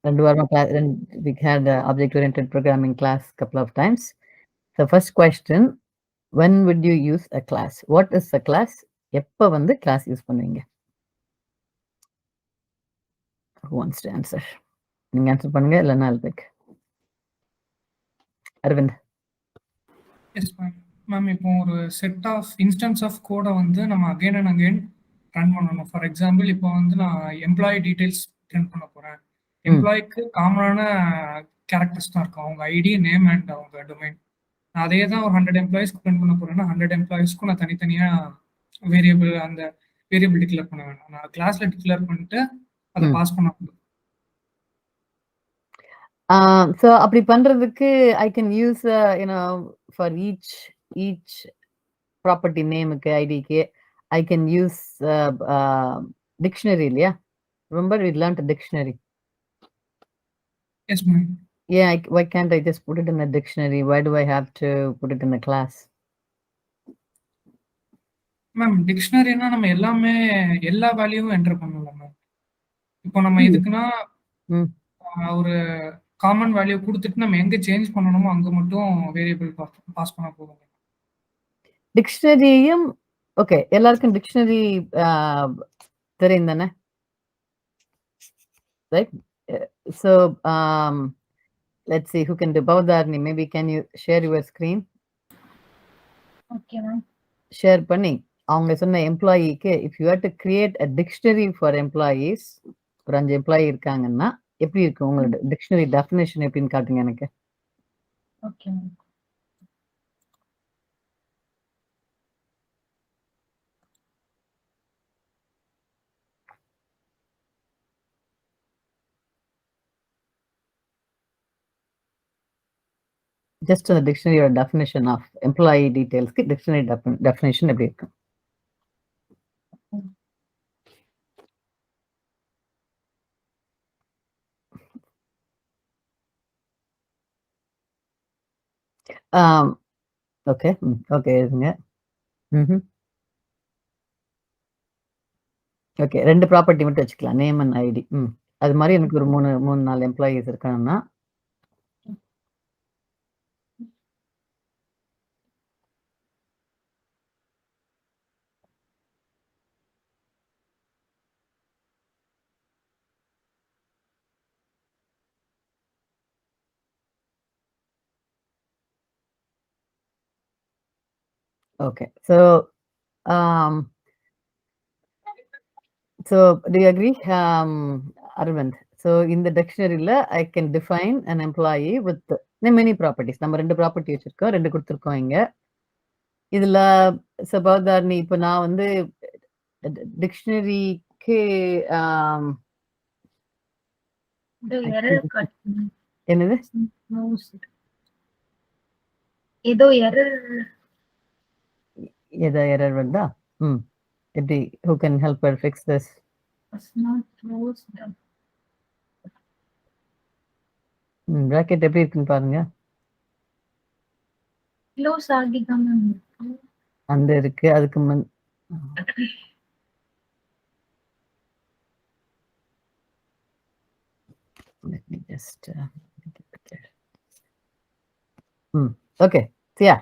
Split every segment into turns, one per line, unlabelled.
ரெண்டு வாரமா we had object oriented programming class couple of times. So first question, when would you use a class? What is a class? எப்ப வந்து class use பண்ணுவீங்க? Who wants to answer? நீங்க answer பண்ணுங்க இல்லைன்னா I'll pick. Aravind.
Yes ma'am. Ma'am இப்போ ஒரு set of instance of கோடை வந்து நம்ம அகைன் அண்ட் அகைன் ரன் பண்ணணும். ஃபார் எக்ஸாம்பிள் இப்போ வந்து நான் எம்ப்ளாயி டீடைல்ஸ் ரன் பண்ண போறேன். எம்ப்ளாய்க்கு காமனான கேரக்டர்ஸ் தான் இருக்கும், அவங்க ஐடி, நேம் அண்ட் அவங்க டொமைன். நான் அதே தான் ஒரு 100 எம்ப்ளாயிஸ்க்கு ரன் பண்ண போறேன்னா 100 எம்ப்ளாயிஸ்க்கும் நான் தனித்தனியா அந்த வேரியபிள் டிக்ளேர் பண்ண வேண்டாம். நான் கிளாஸ்ல டிக்ளேர் பண்ணிட்டு அதை பாஸ் பண்ண முடியும்.
So அப்படி பண்றதுக்கு I can use for each property nameக்கு ஐடிக்கு I can use dictionary இல்லையா? Remember we learned a dictionary.
Yes ma'am.
Yeah, why can't I just put it in a dictionary? Why do I have to put it in a class?
Ma'am டிக்ஷனரினா நம்ம எல்லா வேல்யூவும் enter பண்ணலாம் ma'am. இப்போ நம்ம இதுக்குன்னா ஒரு common value கொடுத்துட்டு நம்ம எங்க சேஞ்ச் பண்ணணுமோ அங்க மட்டும் வேரியபிள் பாஸ் பண்ண போதும்.
டிக்ஷனரியும் ஓகே, எல்லாருக்கும் டிக்ஷனரி தெரியும் தானே? Right? So let's see who can do. Bhavadharni, maybe can you share your screen?
Okay ma'am.
Share பண்ணி அவங்க சொன்ன எம்ப்ளாயிக்கு if you have to create a dictionary for employees, ஒரு 5 எம்ப்ளாயி இருக்காங்கன்னா எப்படி இருக்கு உங்களோட டிக்ஷனரி டெஃபினேஷன் எப்படின்னு காட்டுங்க எனக்கு.
Okay ma'am.
Just the dictionary or definition of employee details க்கு dictionary definition எப்படி இருக்கு? ஓகே ஓகே இருங்க. ஓகே, 2 ப்ராப்பர்ட்டி மட்டும் வச்சுக்கலாம், நேம் அண்ட் ஐடி. அது மாதிரி எனக்கு ஒரு 3-4 எம்ப்ளாயிஸ் இருக்காங்கன்னா okay, so do you agree, Arvind? So in the dictionary I can define an employee with many properties. நம்ம 2 ப்ராப்பர்ட்டி வச்சிருக்கோம், 2 கொடுத்துருக்கோம் இங்க. இதுல சபாதாரணி இப்போ நான் வந்து டிக்ஷனரிக்கு என்னது
ஏதோ
எரர் வந்தா எப்படி who can help her fix this? Bracket எப்படி இருக்குன்னு பாருங்க.
க்ளோஸ் ஆகிதான்
அந்த இருக்கு, அதுக்கு let me just make it clear. Okay, so yeah,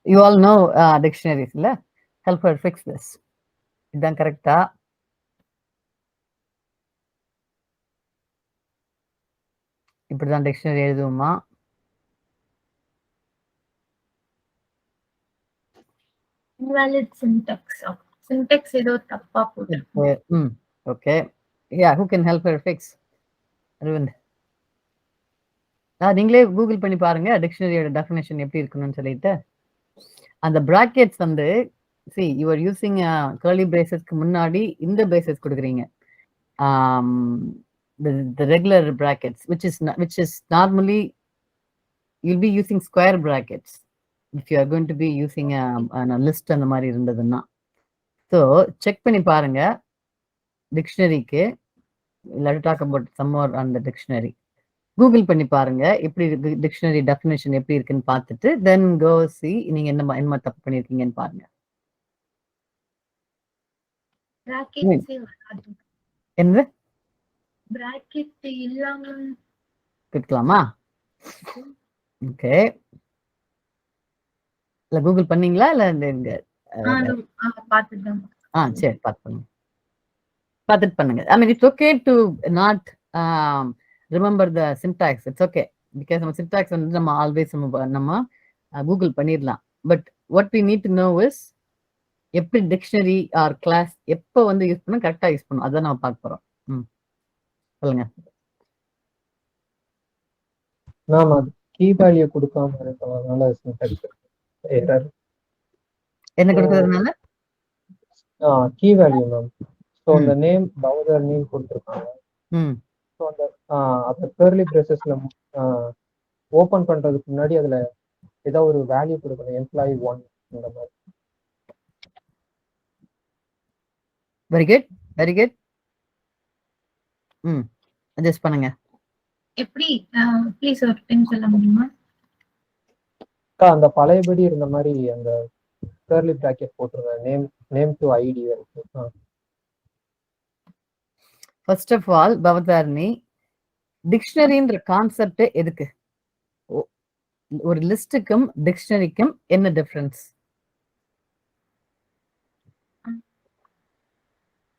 you all know dictionaries இல்ல? Help her fix this. இதான் கரெக்டா? இப்படிதான் டிக்ஷனரி எழுதுவோமா?
invalid syntax ஏதோ தப்பா போட்டுருக்கு.
Okay, yeah, who can help her fix? Aravind, நீங்களே கூகுள் பண்ணி பாருங்க டிக்ஷனரியோட டெஃபினேஷன் எப்படி இருக்கணும்னு சொல்லிட்டு. அந்த பிராக்கெட்ஸ் வந்து see you are using curly bracesக்கு முன்னாடி இந்த braces கொடுக்குறீங்க, the regular brackets which is normally you'll be using square brackets if you are going to be using a list அந்த மாதிரி இருந்ததுன்னா. So செக் பண்ணி பாருங்க டிக்ஷனரிக்கு. let us talk about some more on the dictionary. Google பண்ணி பாருங்க எப்படி dictionary definition எப்படி இருக்குன்னு பார்த்துட்டு then go see நீங்க என்ன தப்பு பண்ணிருக்கீங்கன்னு பாருங்க. என்ன
பிராக்கெட் இல்லாம
கேட்கலாமா? ஓகே. இல்ல கூகுள் பண்ணீங்களா? இல்ல இங்க
பாத்துதான்.
சரி பண்ணுங்க. பார்த்துட்டு பண்ணுங்க. I mean, it's okay to not remember the syntax. It's okay. Because நம்ம syntax வந்து நம்ம ஆல்வேஸ் நம்ம கூகுள் பண்ணிடலாம். But what we need to know is எப்படி டிக்ஷனரி ஆர் கிளாஸ் எப்போ வந்து யூஸ் பண்ணணும், கரெக்டா யூஸ் பண்ணணும். அதான் நம்ம பார்க்க போறோம். சொல்லுங்க.
மேம் அது கீ வேல்யூ கொடுக்காம இருக்கறதுனால சின்டாக்ஸ் எரர்.
என்ன கொடுக்கறதுனால?
Key value ma'am. ஸோ அந்த நேம் பவுசர் நேம் கொடுத்துருக்காங்க. ஸோ அந்த கர்லி பிரேசஸ்ல ஓபன் பண்றதுக்கு முன்னாடி அதுல ஏதோ ஒரு வேல்யூ கொடுக்கணும். எம்ப்ளாயி 1 இந்த மாதிரி.
Very good, very good. Adjust பண்ணுங்க.
எப்படி ப்ளீஸ் ஒரு டைம் சொல்ல முடியுமா?
அந்த பழையபடி இருந்த மாதிரி அந்த கர்லி பிராக்கெட் போட்டுருங்க. நேம் டு ஐடி வரைக்கும்.
ஃபர்ஸ்ட் ஆஃப் ஆல் பவதாரணி, டிக்ஷனரின்ற கான்செப்ட் எதுக்கு? ஒரு லிஸ்டுக்கும் டிக்ஷனரிக்கும் என்ன டிஃபரன்ஸ்?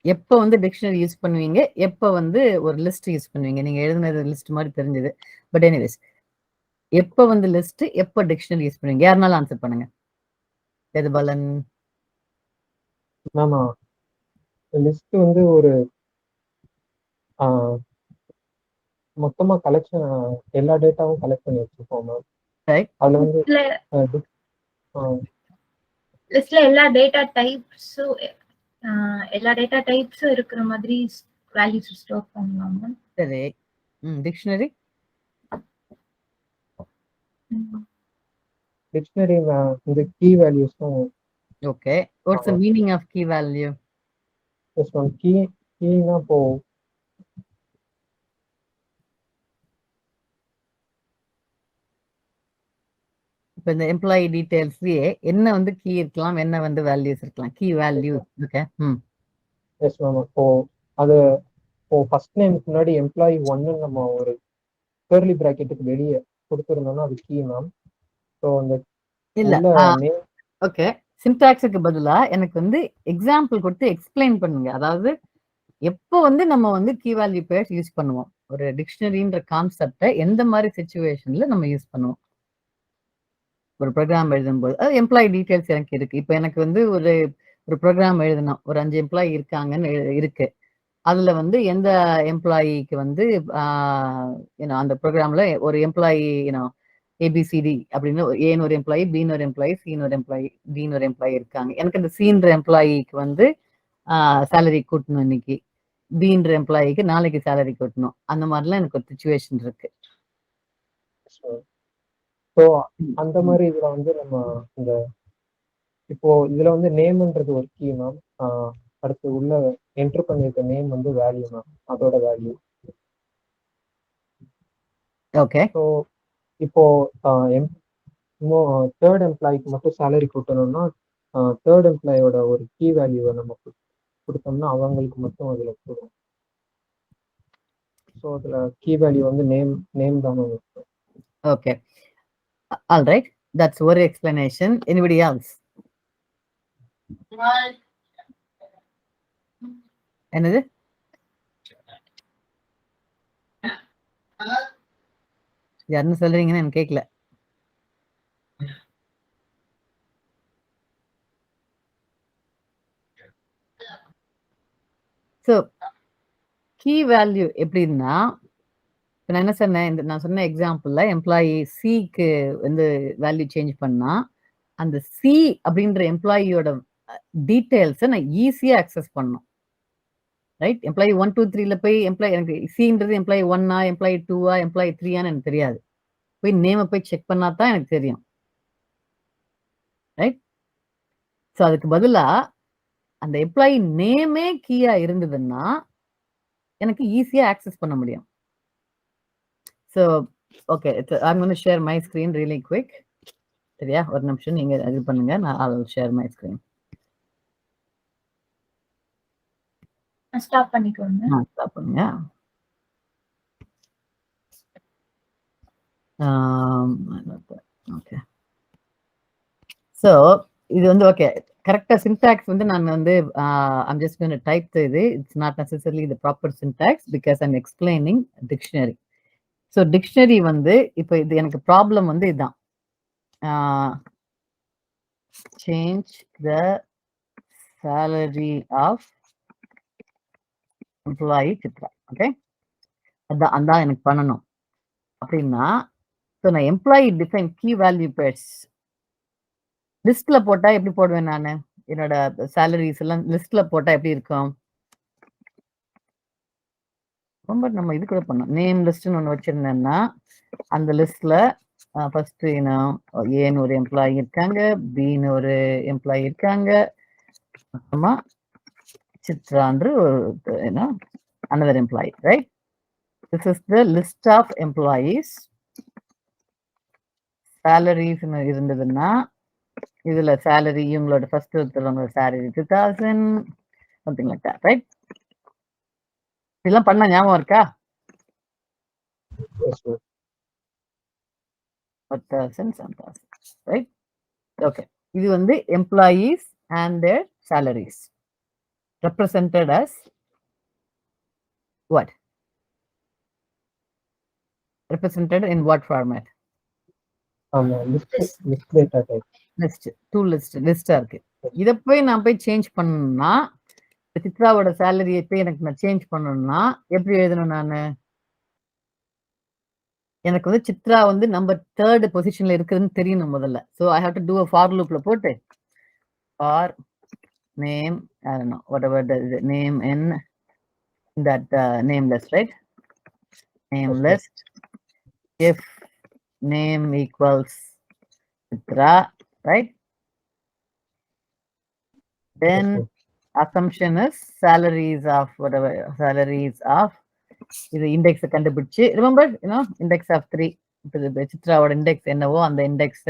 எப்போ வந்து டிக்ஷனரி யூஸ் பண்ணுவீங்க, எப்போ வந்து ஒரு லிஸ்ட் யூஸ் பண்ணுவீங்க? நீங்க எழுதுனது லிஸ்ட் மாதிரி தெரிஞ்சது. பட் எனிவேஸ், எப்போ வந்து லிஸ்ட், எப்போ டிக்ஷனரி யூஸ் பண்ணுவீங்க? யாருனாலும் ஆன்சர் பண்ணுங்க. எதுபலன்?
ஆமா, லிஸ்ட் வந்து ஒரு மொத்தமா கலெக்ஷன் எல்லா டேட்டாவும் கலெக்ட் பண்ணி வச்சிருப்போம் மேம். அதுல வந்து
லிஸ்ட்ல எல்லா டேட்டா டைப்ஸும் இருக்கிற மாதிரி வேல்யூஸ் ஸ்டோர் பண்ணலாம் மேம்.
சரி. டிக்ஷனரி
இந்த கீ வேல்யூஸும்.
Okay. What's the meaning of key value?
Yes ma'am. கீனா இப்போ
இப்போ இந்த எம்ப்ளாயி டீடைல்ஸ்லயே என்ன வந்து கீ இருக்கலாம், என்ன வந்து வேல்யூஸ் இருக்கலாம்? Key value. Okay.
Yes ma'am. அது ஃபர்ஸ்ட் நேமுக்கு முன்னாடி எம்ப்ளாயி 1 நம்ம ஒரு கர்லி பிராக்கெட்டுக்கு வெளியே கொடுத்துருந்தோம்னா அது கீ மேம். ஸோ அந்த
இல்ல ஓகே, சின்டாக்ஸுக்கு பதிலா எனக்கு வந்து எக்ஸாம்பிள் கொடுத்து எக்ஸ்பிளைன் பண்ணுங்க. அதாவது எப்போ வந்து நம்ம வந்து கீ வேல்யூ பேர்ஸ் யூஸ் பண்ணுவோம், ஒரு டிக்ஷனரின்ற கான்செப்டை எந்த மாதிரி சிச்சுவேஷன்ல நம்ம யூஸ் பண்ணுவோம்? ஒரு ப்ரோக்ராம் எழுதும்போது அது எம்ப்ளாயி டீடைல்ஸ் எனக்கு இருக்கு. இப்போ எனக்கு வந்து ஒரு ப்ரோக்ராம் எழுதணும், ஒரு 5 எம்ப்ளாயி இருக்காங்கன்னு இருக்கு. அதுல வந்து எந்த எம்ப்ளாயிக்கு வந்து அந்த ப்ரோக்ராம்ல ஒரு எம்ப்ளாயி ஏபிசிடி அப்படின்னு ஏன்னு ஒரு எம்ப்ளாயி, பின்னு ஒரு எம்ப்ளாயி, சின்னு ஒரு எம்ப்ளாயி, டின்னு ஒரு எம்ப்ளாயி இருக்காங்க. எனக்கு அந்த சின்ற எம்ப்ளாயிக்கு வந்து சேலரி கூட்டணும் இன்னைக்கு, பின்ற எம்ப்ளாயிக்கு நாளைக்கு சேலரி கூட்டணும். அந்த மாதிரிலாம் எனக்கு ஒரு சிச்சுவேஷன் இருக்கு.
ஸோ அந்த மாதிரி இதுல வந்து நம்ம இந்த இப்போ இதுல வந்து நேம்ன்றது ஒரு கீ மேம். அடுத்து உள்ள என்டர் பண்ணிருக்க நேம் வந்து வேல்யூ மேம், அதோட வேல்யூ.
ஓகே.
ஸோ இப்போ இன்னும் தேர்ட் எம்ப்ளாய்க்கு மட்டும் சேலரி கூட்டணும்னா தேர்ட் எம்ப்ளாயோட ஒரு கீ வேல்யூவை நம்ம கொடுத்தோம்னா அவங்களுக்கு மட்டும் அதுல கொடுக்கும். ஸோ அதுல கீ வேல்யூ வந்து நேம் தான் இருக்கும்.
ஓகே, ஆல் ரைட், தட்ஸ் ஒரு எக்ஸ்பிளனேஷன். Anybody else? என்னது? யாருன்னு சொல்றீங்கன்னு எனக்கு கேட்கல. ஸோ கீ வேல்யூ எப்படின்னா, நான் என்ன சொன்னேன், நான் சொன்ன எக்ஸாம்பிள்ல எம்ப்ளாயி சிக்கு வந்து வேல்யூ சேஞ்ச் பண்ணா அந்த சி அப்படின்ற எம்ப்ளாயியோட டீடைல்ஸை நான் ஈஸியா அக்சஸ் பண்ணணும். ரைட்? எம்ப்ளாயி 1 2 3ல போய் எனக்கு சின்றது எம்ப்ளாயி 1ஆ, எம்ப்ளாயி 2ஆ, எம்ப்ளாயி 3ஆன்னு எனக்கு தெரியாது. போய் நேமை போய் செக் பண்ணா தான் எனக்கு தெரியும். ரைட்? ஸோ அதுக்கு பதிலா அந்த எம்ப்ளாயி நேமே கீயா இருந்ததுன்னா எனக்கு ஈஸியா ஆக்சஸ் பண்ண முடியும். So okay, I am going to share my screen really quick. சரியா? ஒரு நிமிஷம் நீங்க இது பண்ணுங்க, நான் I will share my screen.
Stop பண்ணிக்கோங்க.
ஸ்டாப் பண்ணுங்க. ஓகே. ஸோ இது வந்து ஓகே கரெக்டாக சின்டாக்ஸ் வந்து நான் வந்து I'm just going to type இது. It's not necessarily the proper syntax because I'm explaining dictionary. So dictionary வந்து இப்போ இது எனக்கு ப்ராப்ளம் வந்து இதுதான். Change the salary of employee Chitra. Okay, அதான் எனக்கு பண்ணணும் அப்படின்னா ஸோ நான் employee define key value pairs லிஸ்ட்ல போட்டா எப்படி போடுவேன் நான் என்னோட சேலரிஸ் எல்லாம் லிஸ்ட்ல போட்டா எப்படி இருக்கும்? ரொம்ப நம்ம இது கூட பண்ணோம் நேம் லிஸ்ட்னு ஒன்று வச்சிருந்தேன்னா அந்த லிஸ்ட்ல ஃபர்ஸ்ட் ஏன்னு ஒரு எம்ப்ளாயி இருக்காங்க, பின்னு ஒரு எம்ப்ளாயி இருக்காங்க, அப்புறமா சித்ரான்ற another employee, right? This is the list of employees. Salaries இருந்ததுன்னா இதுல salary இவங்களோட ஃபர்ஸ்ட் ஒருத்தவங்க salary 2000 something like that, right? இதெல்லாம் பண்ண ஞாபகம் இருக்கா?
Yes, sir.
10,000 7,000, right? Okay, இது வந்து employees and their salaries represented as what? Represented in what format?
List data type.
List to லிஸ்டா இருக்கு. இதை போய் நான் போய் சேஞ்ச் பண்ணணும்னா சித்ராவோட சேலரியை போய் எனக்கு நான் சேஞ்ச் பண்ணணும்னா எப்படி எழுதணும் நான்? எனக்கு வந்து சித்ரா வந்து நம்பர் 3rd பொசிஷன்ல இருக்குதுன்னு தெரியணும் முதல்ல. So I have to do a for லூப்ல போட்டு for name whatever the name in that name list, right? Name list if name equals Chitra, right? Then assumption is salaries of whatever salaries of இது index கண்டுபிடிச்சு remember index of 3 சித்ராவோட index என்னவோ அந்த index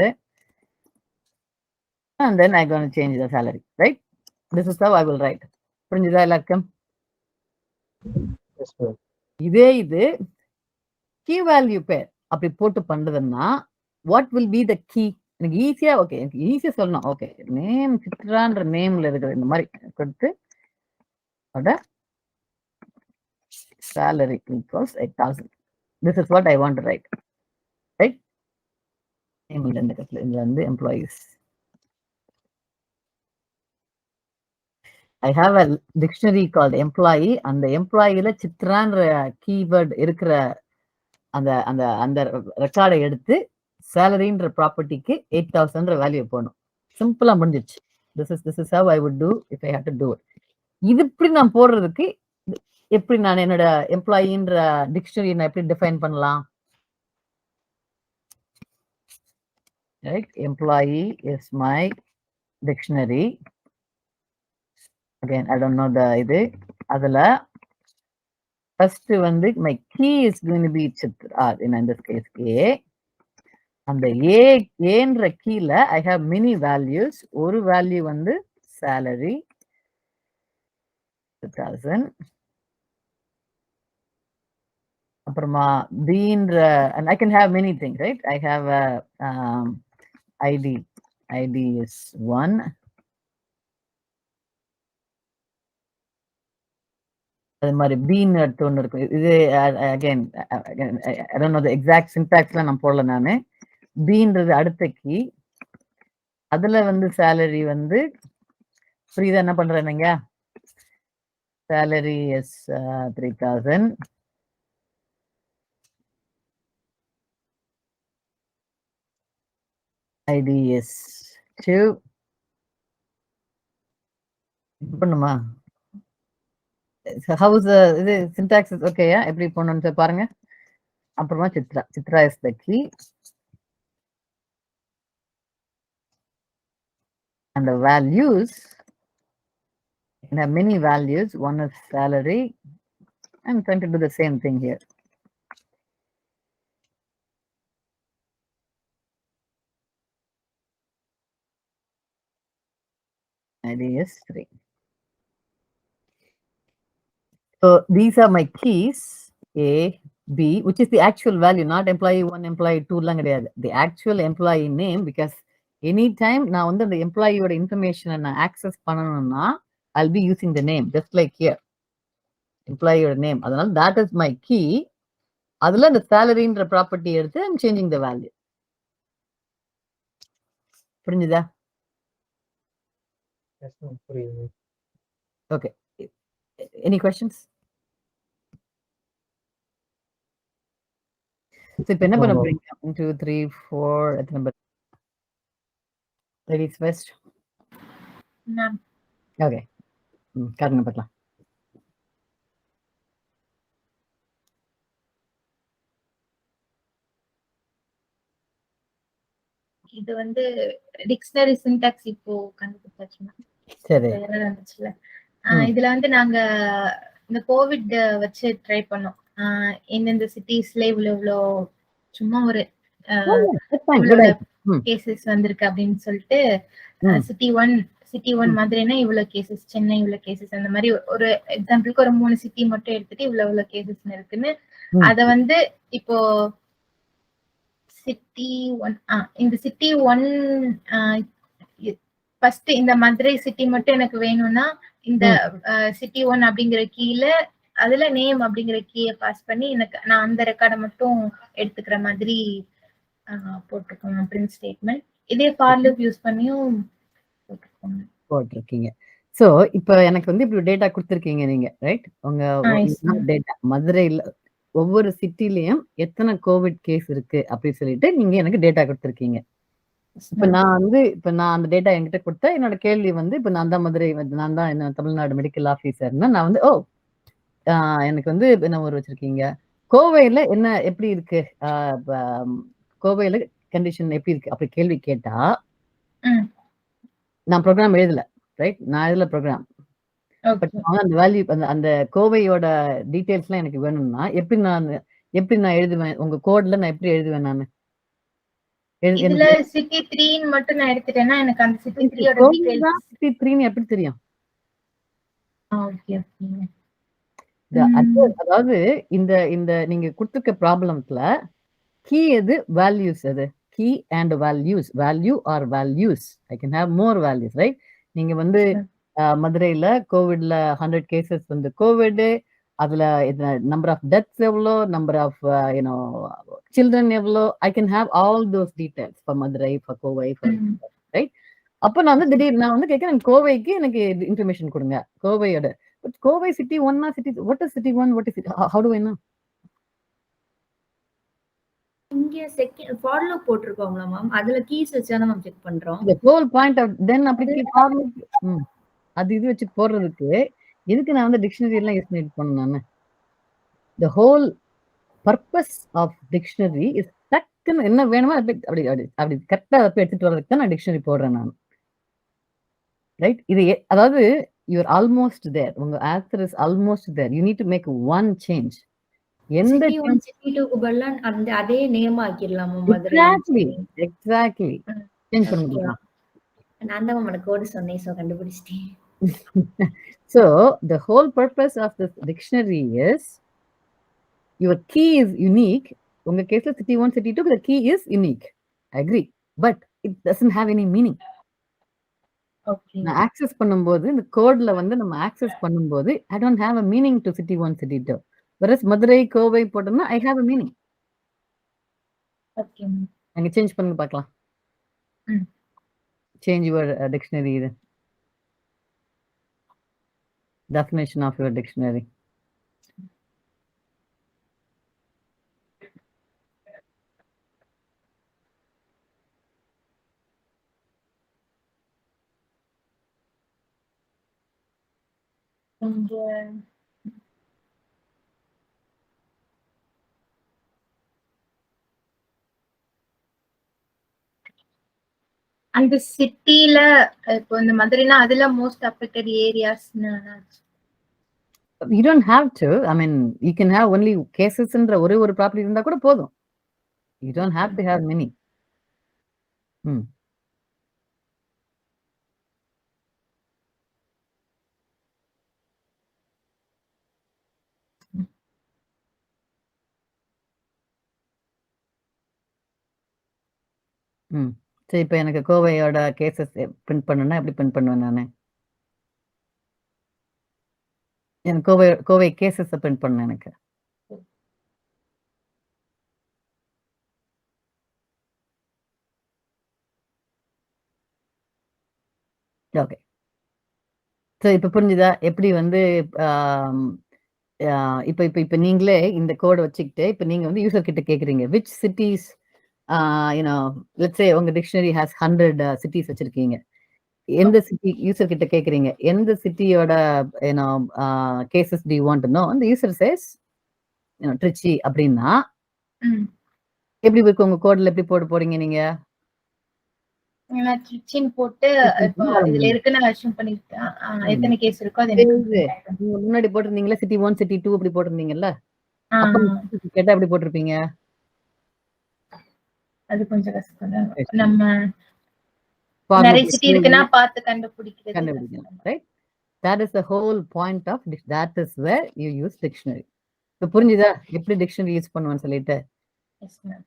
and then I going to change the salary, right? This is how I will write. புரிஞ்சுதா எல்லாருக்கும்?
Yes, sir.
இதே இது key value பேர் அப்படி போட்டு பண்றதுன்னா what will be the key? எனக்கு ஈஸியா ஓகே எனக்கு ஈஸியா சொல்லணும். ஓகே நேம் சித்ரான்ற நேம்ல இருக்கிற இந்த மாதிரி கொடுத்து அதோட salary equals 8,000. This is what I want to write, right? Name the employees. I have a dictionary called employee. அந்த எம்ப்ளாயில சித்ரான்ற கீவேர்ட் இருக்கிற அந்த அந்த அந்த ரெக்கார்டை எடுத்து சேலரின்ற ப்ராப்பர்ட்டிக்கு 8,000 வேல்யூ போடணும். சிம்பிளா முடிஞ்சிச்சு. This is how I would do if I had to do it. இது இப்படி நான் போடுறதுக்கு எப்படி நான் என்னோட எம்ப்ளாயின்ற டிக்ஷனரி நான் எப்படி டிஃபைன் பண்ணலாம்? Right? Employee is my dictionary. Again, I don't know the இது அதுல first வந்து my key is going to be Chitra, in this case A. அந்த ஏன்ற கீழ I have many values. ஒரு வேல்யூ வந்து salary 2000. அப்புறமா பீன்ற and I can have many things, right? I have a ID is 1. அது மாதிரி பீன் எடுத்து ஒன்று இருக்கும். இது again I don't know the exact syntaxலாம் நான் போடல நானு. பீன்றது அடுத்த கீ. அதுல வந்து salary வந்து புரியுதா என்ன பண்றேன் நீங்க? Salary is 3,000. ID is 2. பண்ணுமா? How is இது syntax is okay? எப்படி போடணும்னு பாருங்க. அப்புறமா Chitra is the key. And the values, you can have many values. One is salary. I'm trying to do the same thing here. ID is 3. So these are my keys A, B, which is the actual value, not employee 1, employee 2 லாம் கிடையாது. The actual employee name, because anytime நான் வந்து அந்த எம்ப்ளாயியோட இன்ஃபர்மேஷனை நான் access பண்ணணும்னா I'll be using the name, just like here. எம்ப்ளாயியோட name. அதனால that is my key. அதுல அந்த சேலரின்ற ப்ராப்பர்ட்டி எடுத்து I'm changing the value. புரிஞ்சுதா?
Yes, ma'am. புரியுது.
Okay. Any questions? So இப்போ என்ன பண்ண போறீங்க? 1 2 3 4 எத்தனை number? Ladies first.
Ma'am
okay. காரணம் பார்க்கலாம்.
இது வந்து டிக்ஷனரி சின்டாக்ஸ் இப்போ கண்டுபிடிச்சாச்சு மேம்.
சரி.
இருந்துச்சுல இதுல வந்து நாங்க இந்த கோவிட் வச்சு ட்ரை பண்ணோம். எந்தெந்த சிட்டிஸ்ல இவ்வளோ சும்மா ஒரு கேசஸ் வந்திருக்கு அப்படின்னு சொல்லிட்டு சிட்டி ஒன் மாதிரினா இவ்வளவு கேசஸ், சென்னை இவ்வளவு கேசஸ், அந்த மாதிரி ஒரு எக்ஸாம்பிளுக்கு ஒரு 3 சிட்டி மட்டும் எடுத்துட்டு இவ்வளவு கேசஸ் இருக்குன்னு அத வந்து இப்போ சிட்டி ஒன் இந்த சிட்டி ஒன் ஃபர்ஸ்ட் இந்த மதுரை சிட்டி மட்டும் எனக்கு வேணும்னா இந்த சிட்டி ஒன் அப்படிங்கிற கீழே அதுல நேம் அப்படிங்கிற கீயை பாஸ் பண்ணி எனக்கு நான் அந்த ரெக்கார்டை மட்டும் எடுத்துக்கிற மாதிரி போட்டிருக்கோம் பிரிண்ட் ஸ்டேட்மெண்ட். இதே ஃபார் லூப் யூஸ் பண்ணியும்
போட்டிருக்கீங்க. சோ இப்போ எனக்கு வந்து இப்படி டேட்டா கொடுத்துருக்கீங்க நீங்க, ரைட்? உங்க டேட்டா மதுரையில ஒவ்வொரு சிட்டிலயும் எத்தனை கோவிட் கேஸ் இருக்கு அப்படின்னு சொல்லிட்டு நீங்க எனக்கு டேட்டா கொடுத்துருக்கீங்க. இப்ப நான் அந்த டேட்டா என்கிட்ட கொடுத்தா என்னோட கேள்வி வந்து இப்ப நான் தான் மதுரை, நான் தான் என்ன தமிழ்நாடு மெடிக்கல் ஆபீசர்னா நான் வந்து எனக்கு வந்து என்ன ஒரு வச்சிருக்கீங்க, கோவையில என்ன எப்படி இருக்கு, கோவையில கண்டிஷன் எப்படி இருக்கு அப்படி கேள்வி கேட்டா நான் ப்ரோக்ராம் எழுதல, ரைட்? நான் எழுதல ப்ரோக்ராம். பட் அந்த வேல்யூ அந்த கோவையோட டீடைல்ஸ் எல்லாம் எனக்கு வேணும்னா எப்படி நான் எழுதுவேன்? உங்க கோட்ல நான் எப்படி எழுதுவேன்? நான்
இதுல சிட்டி 3 ன்னு மட்டும் நான் எடுத்துட்டேன்னா எனக்கு அந்த சிட்டி 3 ஓட டீடைல்ஸ்
சிட்டி 3 ன்னு எப்படி தெரியும்?
Okay okay.
அதாவது இந்த நீங்க கொடுத்துருக்க ப்ராப்ளம்ஸ்ல கீ எது, வேல்யூஸ் எது? Key and values, value or values. I can have more values, right? நீங்க வந்து மதுரையில கோவிட்ல 100 கேசஸ் வந்து கோவிட், அதுல நம்பர் ஆஃப் டெத்ஸ் எவ்வளோ, நம்பர் ஆஃப் சில்ட்ரன் எவ்வளோ, I can have all those details for Madurai, for Kovai, right? அப்போ நான் வந்து கேட்கிறேன் கோவைக்கு எனக்கு இன்ஃபர்மேஷன் கொடுங்க, கோவையோட. But கோவை சிட்டி ஒன்னா city, what is city 1, what is it, how do I know?
இங்க செகண்ட் ஃபார் லூப் போட்டுருக்கோங்களா மேம்? அதுல கீஸ் வச்சு தான் மேம் செக் பண்றோம்.
the whole point of then அப்படி ஃபார் லூப் அது இது வச்சு போடுறதுக்கு எதுக்கு நான் வந்து டிக்ஷனரி எல்லாம் யூஸ் பண்ணிட்டு போனேன் நானு? the whole purpose of dictionary is டக்குன்னு என்ன வேணுமோ அப்படி அப்படி அப்படி கரெக்டா அதை எடுத்துட்டு வர்றதுக்கு தான் நான் டிக்ஷனரி போடுறேன் நான், ரைட்? இது அதாவது you're almost there, உங்க answer is almost there, you need to make one change. எந்த
சிட்டி 1 சிட்டி 2 க்கு பதிலா அந்த அதே நேம் ஆக்கிரலாமா மதுரை?
எக்ஸாக்ட்லி சேஞ்ச் பண்ணுங்க.
நான் தான் உங்களுக்கு கோட் சொன்னேன், சோ கண்டுபிடிச்சிட்டேன்.
So the whole purpose of this dictionary is your key is unique. உங்க கேஸ்ல city 1 city 2 the key is unique, I agree, but it doesn't have any meaning. நான் access பண்ணும்போது இந்த கோட்ல வந்து நம்ம ஆக்சஸ் பண்ணும்போது I don't have a meaning to city 1 city 2, whereas Madurai Kovai போட்டோம்னா I have a meaning.
Okay
அங்க சேஞ்ச் பண்ணி பார்க்கலாம். Change your dictionary, definition of your dictionary.
அந்த சிட்டில இப்போ இந்த மதுரைனா அதுல most affected areas.
You don't have to, I mean you can have only cases ன்ற ஒரு ப்ராப்பர்ட்டி இருந்தா கூட போதும். You don't have to have many. சரி, இப்போ எனக்கு கோவையோட கேசஸ் பிரிண்ட் பண்ணணும்னா எப்படி பிரிண்ட் பண்ணுவேன் நானு? எனக்கு கோவை கேசஸ் பிரிண்ட் பண்ணணும் எனக்கு. ஓகே. ஸோ இப்போ புரிஞ்சுதா? எப்படி வந்து இப்போ நீங்களே இந்த கோட வச்சுக்கிட்டு இப்போ நீங்க வந்து யூசர் கிட்ட கேக்குறீங்க which cities you know let's say உங்க டிக்ஷனரி ஹேஸ் 100 சிட்டிஸ் வச்சிருக்கீங்க. எந்த சிட்டி யூசர் கிட்ட கேக்குறீங்க எந்த சிட்டியோட you know cases do you want to know? அந்த யூசர் சேஸ் ட்ரிச்சி அப்படின்னா எப்படி இருக்கு உங்க கோட்ல எப்படி போடுறீங்க நீங்க?
நான் ட்ரிச்சின்னு போட்டு இப்போ இதுல இருக்குன்னு அஷ்யூம் பண்ணிட்டேன். எத்தனை கேஸ் இருக்கோ அது எனக்கு
நீங்க முன்னாடி போட்டிருந்தீங்களா சிட்டி 1 சிட்டி 2 அப்படி போட்டிருந்தீங்கல்ல? அப்ப கேட்டா எப்படி போட்டிருப்பீங்க?
அது கொஞ்சம் கஷ்டம் தான். நம்ம நிறைய சிட்டி இருக்குன்னா பார்த்து கண்டுபிடிக்கலாம்,
right? That is the whole point of that is where you use dictionary. இப்போ புரிஞ்சுதா எப்படி டிக்ஷனரி யூஸ் பண்ணுவான்னு சொல்லிட்டு?
Yes ma'am.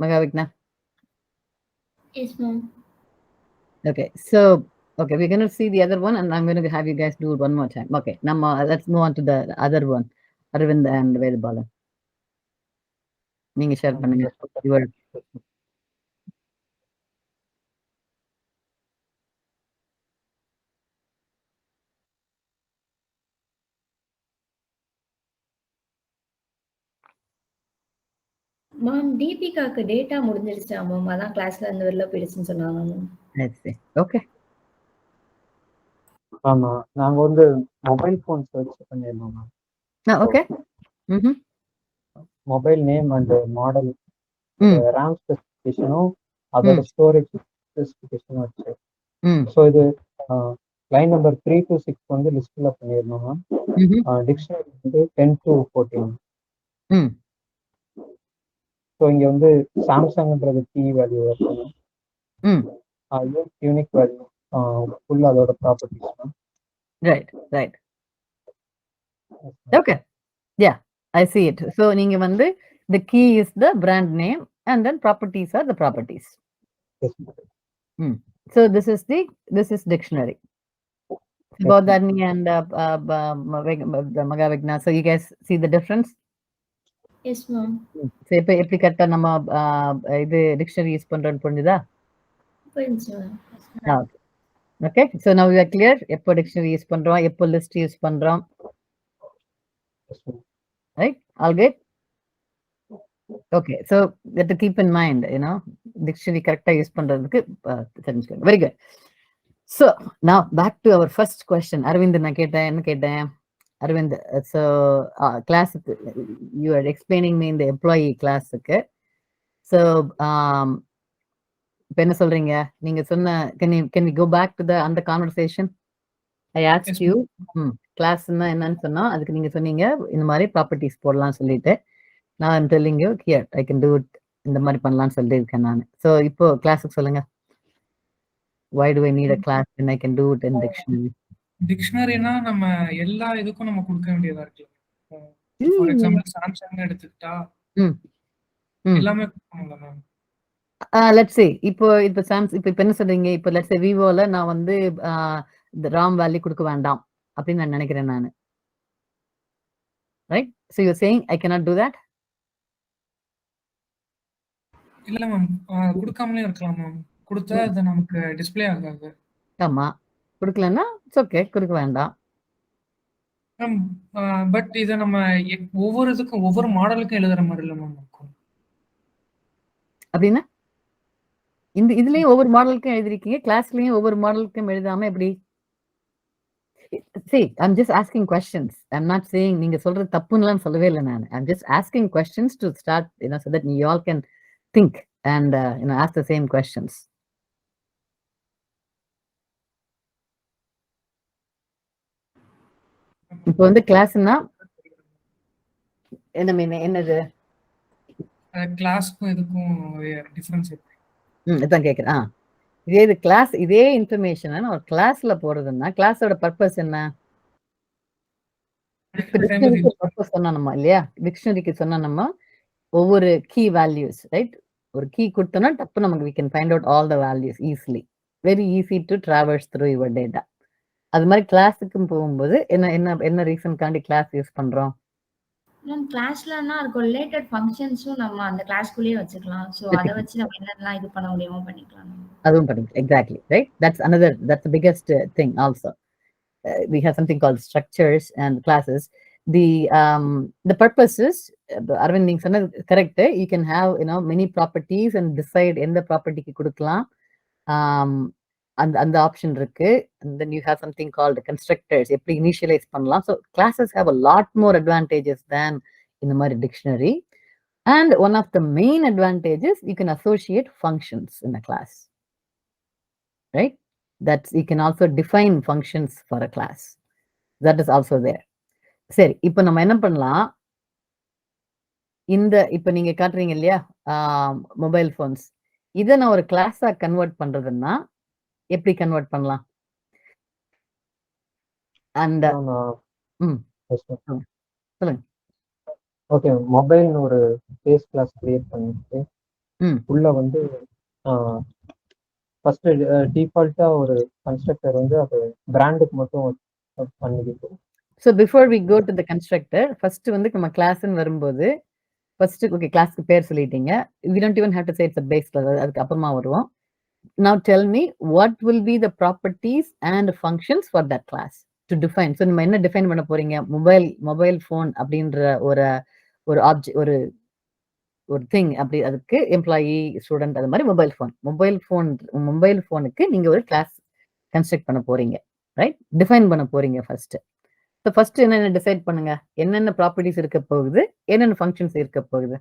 Mahavigna?
Yes ma'am.
Okay, so okay, we're going to see the other one and I'm going to have you guys do it one more time. Okay, now let's move on to the other one. Arvind and Vedabalan. நீங்க share பண்ணுங்க.
Ma'am தீபிகாக்கு data முடிஞ்சிருச்சா ma'am? அதான் கிளாஸ்ல இருந்து வெளில போயிடுச்சுன்னு சொன்னாங்க ma'am.
Okay.
ஆமா, நாங்க வந்து மொபைல் ஃபோன் சர்ச் பண்ணிருந்தோம் ma'am.
Okay.
Mobile name and model, RAM ஸ்பெசிஃபிகேஷனும் அதோட ஸ்டோரேஜ் ஸ்பெசிஃபிகேஷனும் வச்சு. ஸோ இது லைன் நம்பர் 3 to 6 வந்து லிஸ்ட்ல பண்ணிருந்தோம் மேம். டிக்ஷனரி வந்து 10 to 14. ஸோ இங்க வந்து சாம்சங்ன்றது கீ வேல்யூ இருக்கும். யூனிக் வேல்யூ ஃபுல் அதோட properties ma'am.
Right. Okay. Yeah, I see it. So நீங்க வந்து the key is the brand name and then properties are the properties.
Yes.
So this is dictionary. Bodhani and Magavigna. So you guys see the difference?
Yes ma'am.
So இப்போ எப்படி கரெக்டா நம்ம இது dictionary use பண்றோம்னு புரிஞ்சுதா?
புரிஞ்சுச்சு ma'am.
Okay, so now we are clear. எப்போ dictionary use பண்றோம், எப்போ லிஸ்ட் யூஸ் பண்றோம். Right? All good? Okay, so that to keep in mind, dictionary correctly use பண்றதுக்கு தெரிஞ்சுக்கோங்க. Very good. So now back to our first question. Arvind நான் கேட்டேன். Arvind, so class you are explaining me in the employee class. So இப்போ என்ன சொல்றீங்க நீங்க சொன்ன can we go back to the conversation? I asked you கிளாஸ்னா என்னன்னு சொன்னா அதுக்கு நீங்க சொன்னீங்க இந்த மாதிரி ப்ராப்பர்ட்டிஸ் போடலாம் சொல்லிட்டு. நான் I'm telling you here I can do it இந்த மாதிரி பண்ணலாம்னு சொல்லியிருக்கேன் நான். ஸோ இப்போ கிளாஸுக்கு சொல்லுங்க. Why do I need a class when I can do it in dictionary?
டிக்ஷனரினா நம்ம எல்லா இதுக்கும் நம்ம கொடுக்க வேண்டியதா இருக்கு. ஃபார் எக்ஸாம்பிள் சாம்சங் எடுத்துக்கிட்டா எல்லாமே கொடுக்கணும்ல மேம்.
லெட்ஸ் சே இப்போ என்ன சொல்றீங்க? இப்போ லெட்ஸ் சே விவோல நான் வந்து இந்த ராம் வேல்யூ கொடுக்க வேண்டாம் அப்படின்னு நான் நினைக்கிறேன் நான். Right? So you're saying I cannot do that?
இல்ல மேம், கொடுக்காமலே இருக்கலாம் மேம். கொடுத்தா அது நமக்கு டிஸ்ப்ளே ஆகாது.
ஆமா, கொடுக்கலன்னா இட்ஸ் ஓகே, கொடுக்க வேண்டாம்.
மேம் பட் இதை நம்ம ஒவ்வொரு இதுக்கும் ஒவ்வொரு மாடலுக்கும் எழுதுற மாதிரி இல்லை மேம் இருக்கும்.
அப்படின்னா இதுலயும் ஒவ்வொரு மாடலுக்கும் எழுதிருக்கீங்க, கிளாஸ்லயும் ஒவ்வொரு மாடலுக்கும் எழுதாம எப்படி? See, I'm just asking questions. I'm not saying நீங்க சொல்றது தப்புன்னு சொல்லவே இல்லை நான். I'm just asking questions to start, so that you all can think and ask the same questions. இப்போ வந்து கிளாஸ்னா என்னது?
கிளாஸ்க்கும் இதுக்கும் டிஃபரன்ஸ் இருக்கு.
இதான் கேக்குறேன். இது கிளாஸ், இதே இன்ஃபர்மேஷன் ஒரு கிளாஸ்ல போறதுன்னா கிளாஸோட பர்பஸ் என்ன? பர்பஸ் சொன்னா நம்ம இல்லையா, டிக்ஷனரிக்கு சொன்னா நம்ம ஒவ்வொரு கீ வேல்யூஸ், ரைட்? ஒரு கீ கொடுத்தோம்னா டப்பு நமக்கு we can find out all the values easily. Very easy to traverse through your data. அது மாதிரி கிளாஸுக்கும் போகும்போது என்ன என்ன என்ன ரீசன்காண்டி கிளாஸ் யூஸ் பண்றோம்?
மேம் கிளாஸ்லன்னா அதுக்கு ரிலேட்டட் ஃபங்க்ஷன்ஸும் நம்ம அந்த கிளாஸ்க்குள்ளேயே வச்சுக்கலாம். ஸோ அதை வச்சு நம்ம என்னென்னலாம் இது பண்ண முடியுமோ பண்ணிக்கலாம்.
அதுவும் பண்ணிக்கலாம். Exactly, right? That's the biggest thing also. We have something called structures and classes. The purpose is, Arvind நீங்க சொன்னது correct. You can have many properties and decide எந்த ப்ராப்பர்ட்டிக்கு கொடுக்கலாம். அந்த ஆப்ஷன் இருக்கு. And then you have something called constructors. எப்படி initialize பண்ணலாம். So classes have a lot more advantages than இந்த மாதிரி dictionary. And one of the main advantages, you can associate functions in a class, right? You can also define functions for a class. That is also there. சரி, இப்போ நம்ம என்ன பண்ணலாம், இப்போ நீங்க காட்டுறீங்க இல்லையா மொபைல் போன்ஸ், இதை நான் ஒரு கிளாஸா கன்வெர்ட் பண்றதுன்னா எப்படி கன்வெர்ட் பண்ணலாம்? அண்ட் சொல்லுங்க.
ஓகே, மொபைல்னு ஒரு பேஸ் கிளாஸ் கிரியேட் பண்ணிட்டு உள்ள வந்து ஃபர்ஸ்ட் டிஃபால்ட்டா ஒரு கன்ஸ்ட்ரக்டர் வந்து அது பிராண்டுக்கு மட்டும் பண்ணிக்கிட்டு.
So before we go to the constructor, first வந்து நம்ம கிளாஸ்ன்னு வரும்போது ஃபர்ஸ்ட் ஓகே கிளாஸ்க்கு பேர் சொல்லிட்டீங்க. We don't even have to say it's a base class, அதுக்கு அப்புறமா வருவோம். Now tell me what will be the properties and functions for that class to define. So நம்ம என்ன டிஃபைன் பண்ண போறீங்க? மொபைல் ஃபோன் அப்படின்ற ஒரு ஆப்ஜெக்ட், ஒரு திங், அப்படி அதுக்கு எம்ப்ளாயி, ஸ்டூடெண்ட், அது மாதிரி மொபைல் ஃபோனுக்கு நீங்க ஒரு கிளாஸ் கன்ஸ்ட்ரக்ட் பண்ண போறீங்க, ரைட்? டிஃபைன் பண்ண போறீங்க ஃபர்ஸ்ட். ஸோ ஃபர்ஸ்ட் என்னென்ன டிசைட் பண்ணுங்க, என்னென்ன ப்ராப்பர்ட்டிஸ் இருக்க போகுது, என்னென்ன ஃபங்க்ஷன்ஸ் இருக்க போகுது,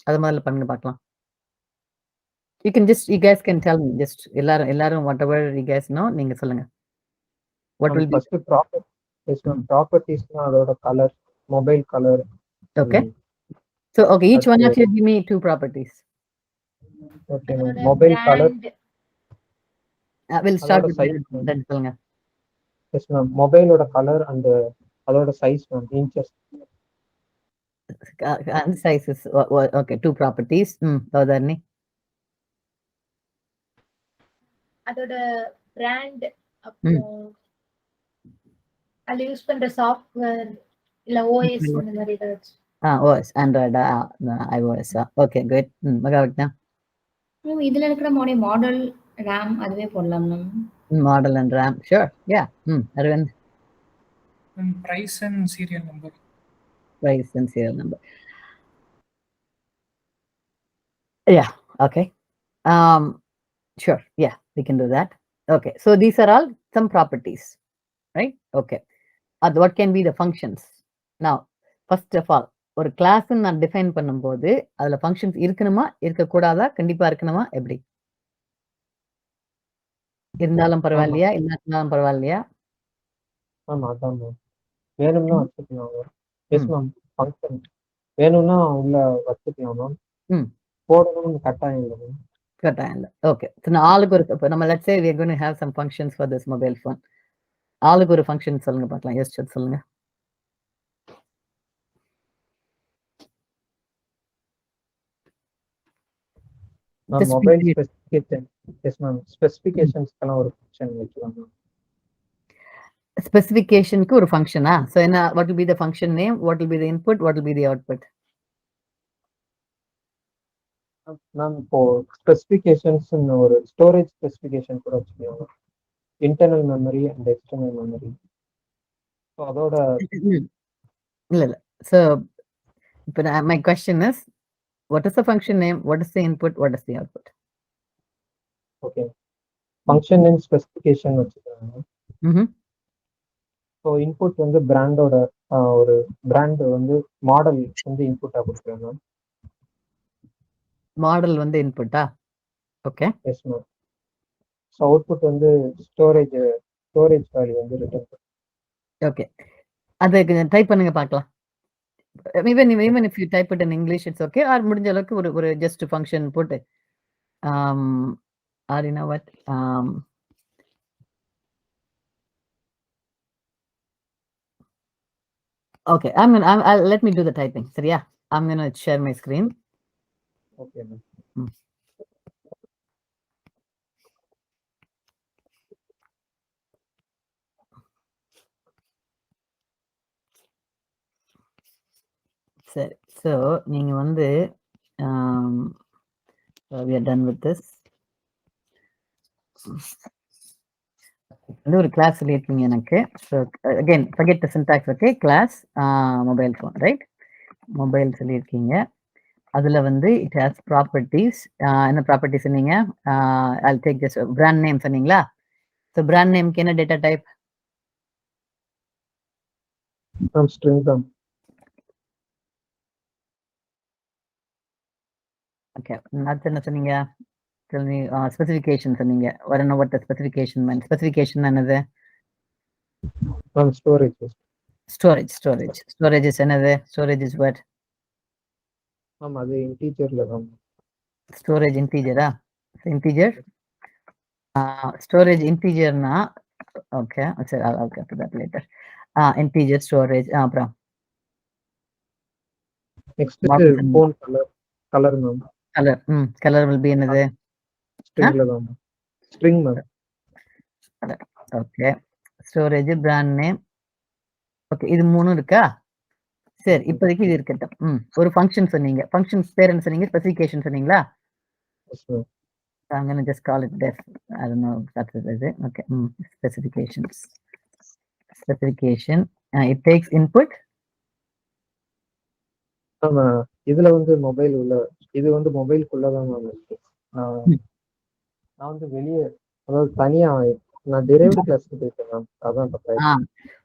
அது முதல்ல பண்ணுங்க பார்க்கலாம். You guys can tell me, just எல்லாரும் whatever you guys know நீங்க சொல்லுங்க. What will be
first properties na adoda color, mobile color.
Okay. So okay, each one of you give me 2 properties.
Okay, mobile color.
We'll start with that சொல்லுங்க.
Yes ma'am, mobile oda color and adoda size ma'am, inches.
And size is okay, 2 properties. Vadarni.
அதோட brand, அப்புறம் அதுல use பண்ற software இல்ல OS அந்த மாதிரி ஏதாச்சும்.
OS, Android, iOS. Okay, good. மகாவிக்னா.
இதுல இருக்கிற மாடல், RAM அதுவே போடலாம் ma'am.
Model and RAM, sure. Yeah. Arvind.
Price and serial number.
Price and serial number. Yeah, okay. Sure, yeah, we can do that. Okay, so these are all some properties, right? Okay. What can be the functions? Now, first of all, ஒரு class நான் define பண்ணும்போது அதுல functions இருக்கணுமா, இருக்கக்கூடாதா, கண்டிப்பா இருக்கணுமா, எப்படி? இருந்தாலும் பரவாயில்லையா, இல்லாட்டினாலும் பரவாயில்லையா?
ஆமா, அதான் மேம். வேணும்னா வச்சுக்கலாம். எஸ் மேம், ஃபங்க்ஷன் வேணும்னா உள்ள வச்சுக்கலாம் மேம். போடணும்னு கட்டாயம் இல்லை மேம்.
கட்டாயம் இல்லை. ஓகே, ஆளுக்கு ஒரு, இப்போ நம்ம let's say we are going to have some functions for this mobile phone. ஆளுக்கு ஒரு ஃபங்க்ஷன் சொல்லுங்க பார்க்கலாம். யோசிச்சு சொல்லுங்க.
Mobile specification. எஸ் மேம், ஸ்பெசிஃபிகேஷன்ஸ்க்கெல்லாம் ஒரு ஃபங்க்ஷன் வைக்கலாம் மேம்.
ஸ்பெசிஃபிகேஷனுக்கு ஒரு ஃபங்க்ஷனா? ஸோ என்ன, what will be the function name, what will be the input, what will be the output?
Ma'am இப்போ ஸ்பெசிஃபிகேஷன்ஸ் ஒரு ஸ்டோரேஜ் ஸ்பெசிஃபிகேஷன் கூட வச்சுக்கலாம். Internal memory and external memory. So அதோட
இல்லை. ஸோ இப்போ my question is, what is the function name, what is the input, what is the output?
Okay, function name specification வச்சுக்கலாம். So input வந்து பிராண்டோட ஒரு brand வந்து மாடல் வந்து இன்புட்டா கொடுக்குறேன் மேம்.
மாடல் வந்து இன்புட்டா? Okay.
Yes ma'am. So output வந்து ஸ்டோரேஜ் வேல்யூ வந்து ரிட்டர்ன்.
ஓகே, அதுக்கு டைப் பண்ணுங்க பார்க்கலாம். even if you type it in English it's okay, or முடிஞ்ச அளவுக்கு ஒரு just function போட்டு or you know what, okay, I'll let me do the typing. சரியா? I'm going to share my screen.
Okay ma'am.
சரி. So நீங்க வந்து we are done with this. வந்து ஒரு கிளாஸ் சொல்லியிருக்கீங்க எனக்கு. So again forget the syntax, okay? Class mobile phone, right? Mobile சொல்லியிருக்கீங்க. அதுல வந்து இட் ஹேஸ் ப்ராப்பர்ட்டிஸ். என்ன ப்ராப்பர்ட்டிஸ் சொன்னீங்க? I'll take this brand name சொன்னீங்களா? ஸோ brand நேம்க்கு என்ன டேட்டா டைப்?
string தான்.
ஓகே. அடுத்து என்ன சொன்னீங்க? Tell me, specification சொன்னீங்க. I don't know what the specification meant. Specification என்னது?
Storage.
Storage is என்னது? Storage is what?
ஆமா, அது இன்டீஜர்ல தான்.
Storage integer-ஆ? Integer? Storage integer-னா okay, சரி, I'll get to that later. Integer storage. அப்புறம்
Next phone color ma'am.
color will be என்னது?
Stringல தான். String ma'am.
Okay. Storage, brand name. Okay, இது மூணும் இருக்கா? சரி, இப்போதைக்கு இது இருக்கட்டும். ஒரு ஃபங்க்ஷன் சொன்னீங்க. ஃபங்க்ஷன் பேர் என்ன சொன்னீங்க? ஸ்பெசிஃபிகேஷன் சொன்னீங்களா?
Yes, ma'am.
I'm going to just call it def. I don't know if that's it, is it? Okay. Specifications. Specification. It takes input.
ஆமா, இதுல வந்து மொபைல் உள்ள, இது வந்து மொபைலுக்குள்ள தான் மேம் இருக்கு. நான் வந்து வெளியே, அதாவது தனியா நான் derived கிளாஸ்க்கு போயிட்டேன் மேம். அதான் தப்பா.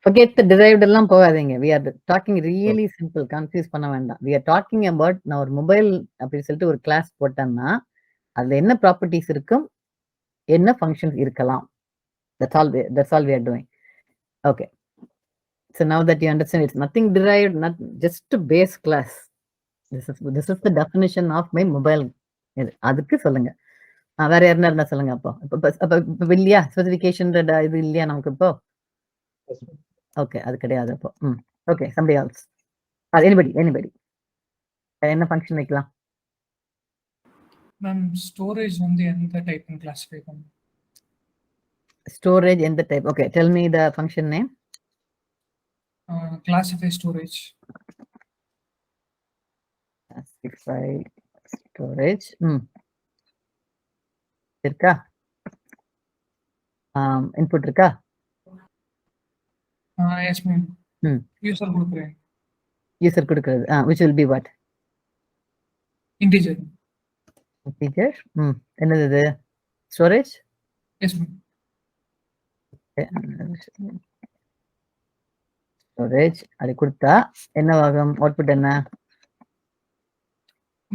Forget the derived எல்லாம் போகாதீங்க. We are talking really simple. Confuse பண்ண வேண்டாம். We are talking about நான் ஒரு மொபைல் அப்படி சொல்லிட்டு ஒரு கிளாஸ் போட்டேன்னா அதுல என்ன ப்ராப்பர்ட்டிஸ் இருக்கும், என்ன ஃபங்க்ஷன்ஸ் இருக்கலாம். That's all we are doing. Okay. So now that you understand, it's nothing derived, not just a base class. This is the definition of my mobile. அதுக்கு சொல்லுங்க. வேற யாருன்னா இருந்தா சொல்லுங்க. அப்போ இல்லையா ஸ்பெசிஃபிகேஷன் இது இல்லையா நமக்கு இப்போ? ஓகே, அது கிடையாது அப்போ. Okay, somebody else. anybody என்ன ஃபங்க்ஷன் வைக்கலாம்?
மேம் ஸ்டோரேஜ் வந்து எந்த டைப்னு கிளாஸிஃபை பண்ணும்?
ஸ்டோரேஜ் எந்த type? Okay, tell me the function name.
Classify storage.
Classify storage. இருக்கா? இன்புட் இருக்கா?
Yes ma'am. யூசர் கொடுக்குறேன்.
யூசர் கொடுக்கிறது. which will be what?
Integer.
integer. என்னது இது? ஸ்டோரேஜ்.
Yes ma'am.
ஸ்டோரேஜ் அது கொடுத்தா என்னவாகும்? அவுட்புட் என்ன?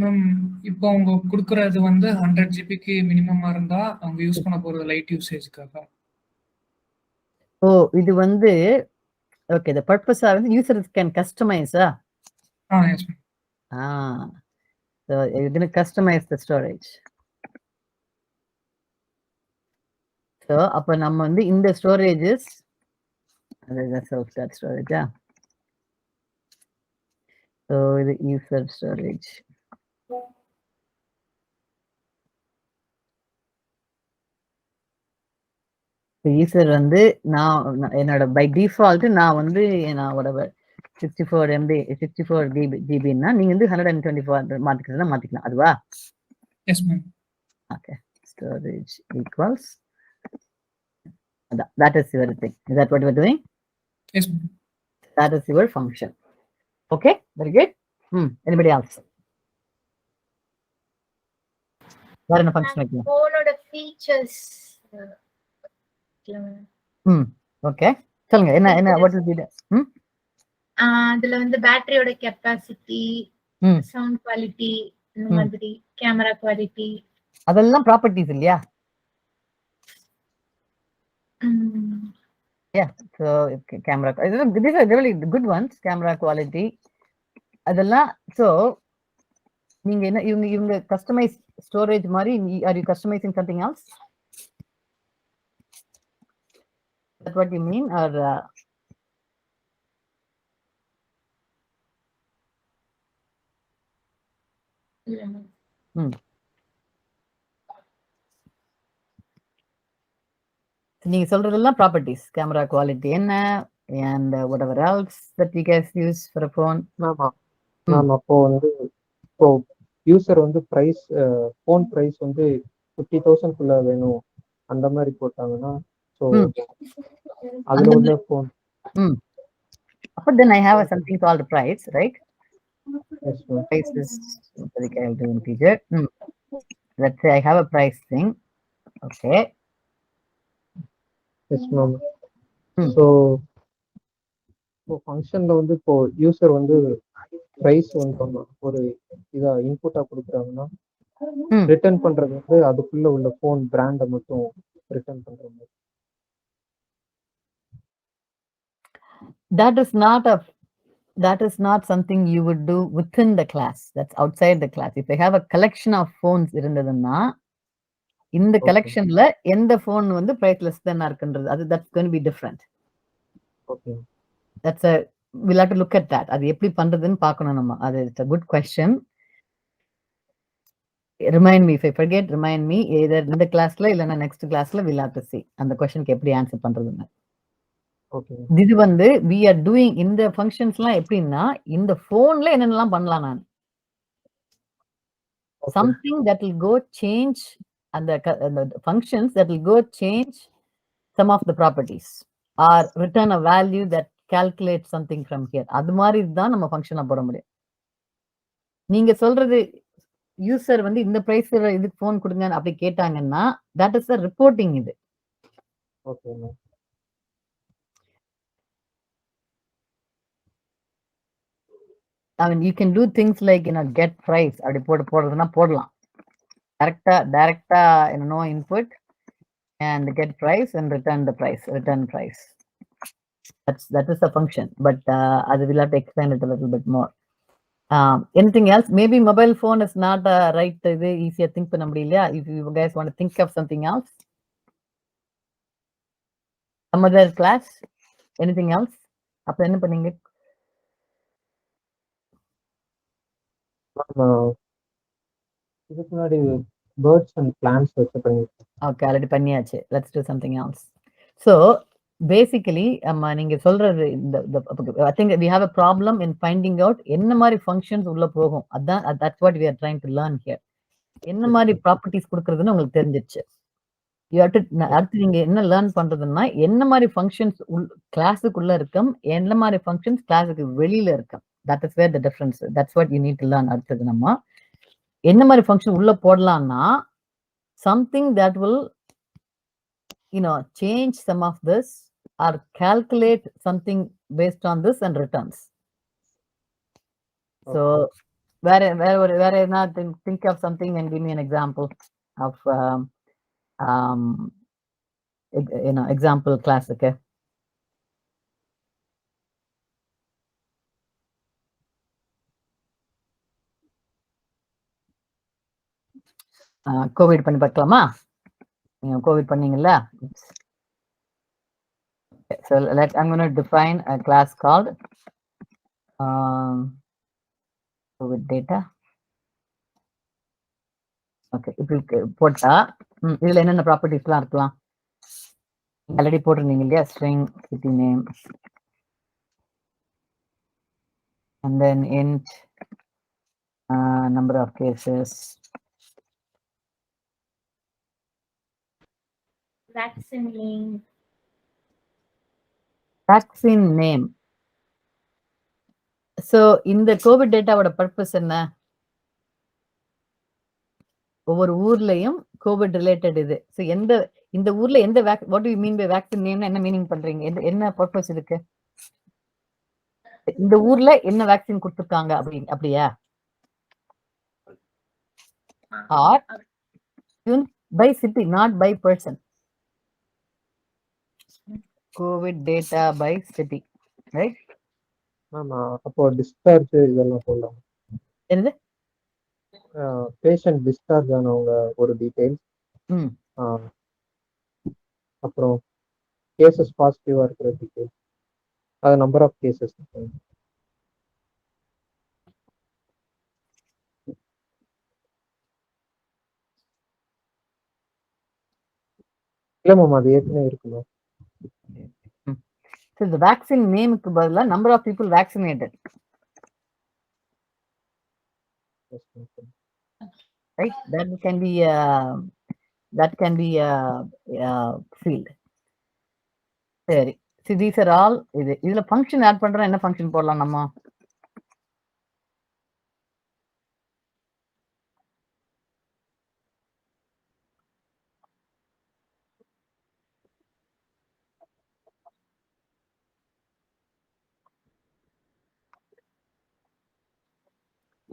மேம் இப்போ அவங்க கொடுக்கறது வந்து 100 ஜிபிக்கு மினிமமா இருந்தா அவங்க யூஸ் பண்ண போறது லைட் யூசேஜ்க்காக.
ஓ, இது வந்து ஓகே, the purpose வந்து users can customize.
Yes ma'am.
So you're going to customize the storage. So அப்ப நம்ம வந்து இந்த ஸ்டோரேஜஸ் அதுதான் self start storage. So இது user storage. யூசர் வந்து நான் என்னோட பை டிஃபால்ட் நான் வந்து நான் whatever 64 MB 64 GB-ன்னா நீங்க வந்து 124 மாத்திக்கிறதா மாத்திக்கலாம். அதுவா?
Yes ma'am.
Okay, storage equals that is your thing. Is that what we're doing?
Yes ma'am.
That is your function. Okay, very good. Anybody else? வேற என்ன ஃபங்க்ஷன் வைக்கலாம்?
போனோட ஃபீச்சர்ஸ்.
ஓகே, சொல்லுங்க. என்ன what will be the
அதுல வந்து பேட்டரியோட capacity, sound quality, இந்த மாதிரி கேமரா குவாலிட்டி,
அதெல்லாம் ப்ராப்பர்ட்டிஸ் இல்லையா? Yeah, so camera, these are really good ones. Camera quality அதெல்லாம். So நீங்க என்ன இவங்க கஸ்டமைஸ் ஸ்டோரேஜ் மாதிரி, are you customizing something else? That's what you mean? Or நீங்க சொல்றதெல்லாம் ப்ராப்பர்ட்டிஸ், கேமரா குவாலிட்டி என்ன, and whatever else that you guys use for a phone.
ஆமா ma'am. அப்போ வந்து இப்போ யூசர் வந்து பிரைஸ் ஃபோன் பிரைஸ் வந்து 50,000 வேணும் அந்த மாதிரி போட்டாங்கன்னா, ஸோ அதுல
அந்த
உள்ள phone.
But then I have something called price, right?
Yes ma'am.
Price is இப்போதைக்கு I'll do integer. Let's say I have a price thing. Okay.
S ma'am. So இப்போ ஃபங்க்ஷன்ல வந்து இப்போ யூசர் வந்து பிரைஸ் வந்து ஒரு இதா இன்புட்டா கொடுக்குறாங்கன்னா, ரிட்டர்ன் பண்றது வந்து அதுக்குள்ள உள்ள ஃபோன் பிராண்டை மட்டும் ரிட்டர்ன் பண்ற மாதிரி.
That is not something you would do within the class. That's outside the class. If I have a collection of phones இருந்ததுன்னா, இந்த collectionல எந்த phone வந்து price less than இருக்குன்றது, that's going to be different.
Okay.
We'll have to look at that. அது எப்படி பண்றதுன்னு பார்க்கணும் நம்ம. It's a good question. Remind me, if I forget, remind me either இந்த கிளாஸ்ல இல்லைன்னா நெக்ஸ்ட் கிளாஸ்ல we'll have to see அந்த கொஸ்டினுக்கு எப்படி ஆன்சர் பண்றதுன்னு. இது வந்து we are doing இந்த ஃபங்க்ஷன்ஸ்லாம் எப்படின்னா, இந்த போன்ல என்னென்னலாம் பண்ணலாம் நான். Something that will go change and the functions that will go change some of the properties or return a value that calculates something from here. அது மாதிரி தான் நம்ம ஃபங்க்ஷனை போட முடியும். நீங்க சொல்றது யூசர் வந்து இந்த பிரைஸ் இதுக்கு போன் கொடுங்க அப்படி கேட்டாங்கன்னா, that is the reporting இது.
Okay.
I mean, you can do things like, get price அப்படி போடுறதுன்னா போடலாம். டைரக்டா no input and get price and return price. That is a function, but அது will have to explain it a little bit more. Anything else? Maybe mobile phone is not right இது ஈஸியா think பண்ண முடியலையா? If you guys want to think of something else, some other class, anything else? அப்ப என்ன பண்ணீங்க?
இதுக்கு முன்னாடி birds and plants வச்சு பண்ணிருக்கேன்.
ஓகே, ஆல்ரெடி பண்ணியாச்சு. Let's do something else. So basically நீங்க சொல்றது I think we have a problem in finding out என்ன மாதிரி ஃபங்க்ஷன்ஸ் உள்ள போகும். அதான் that's what we are trying to learn here. என்ன மாதிரி ப்ராப்பர்ட்டிஸ் கொடுக்கறதுன்னு உங்களுக்கு தெரிஞ்சிச்சு. அடுத்து நீங்க என்ன லேர்ன் பண்றதுன்னா, என்ன மாதிரி ஃபங்க்ஷன்ஸ் கிளாஸுக்குள்ள இருக்கும், என்ன மாதிரி ஃபங்க்ஷன்ஸ் கிளாஸுக்கு வெளியில இருக்கும். That is where the difference. That's what you need to learn. அடுத்தது நம்ம என்ன மாதிரி ஃபங்க்ஷன் உள்ள போடலாம்னா, something that will change some of this or calculate something based on this and returns. So where not think of something and give me an example of example class. Okay, Covid பண்ணி பார்க்கலாமா? நீங்க Covid பண்ணீங்கல்ல. So I'm going to define a class called COVID data. Okay, இப்படி போட்டா இதுல என்னென்ன ப்ராப்பர்ட்டிஸ்லாம் இருக்கலாம்? Already போட்டிருந்தீங்க இல்லையா? String, city name, and then int number of cases, vaccine name. So இந்த கோவிட் டேட்டாவோட பர்பஸ் என்ன? ஒவ்வொரு ஊர்லயும் கோவிட் ரிலேட்டட் இது. ஸோ இந்த ஊர்ல எந்த what do you mean by vaccine நேம்னா என்ன மீனிங் பண்றீங்க? என்ன பர்பஸ் இருக்கு? இந்த ஊர்ல என்ன வேக்சின் கொடுத்துருக்காங்க அப்படியா? Or by city, not by person. Covid data by city, right?
ஆமா. அப்போ டிஸ்சார்ஜ் இதெல்லாம் சொல்லலாம்.
என்னது?
பேஷண்ட் டிஸ்சார்ஜ் ஆனவங்க ஒரு டீடைல்ஸ், அப்புறம் கேசஸ் பாசிட்டிவா இருக்கிற டீடைல்ஸ், அது நம்பர் ஆஃப் கேசஸ். இல்ல மேம் அது ஏற்கனவே இருக்கு மேம்.
So the vaccine நேமுக்கு பதிலா number of people vaccinated,
Yes, ma'am.
right? That can be field. சரி. See, these are all இதுல ஃபங்க்ஷன் ஆட் பண்றோம். என்ன ஃபங்க்ஷன் போடலாம் நம்ம?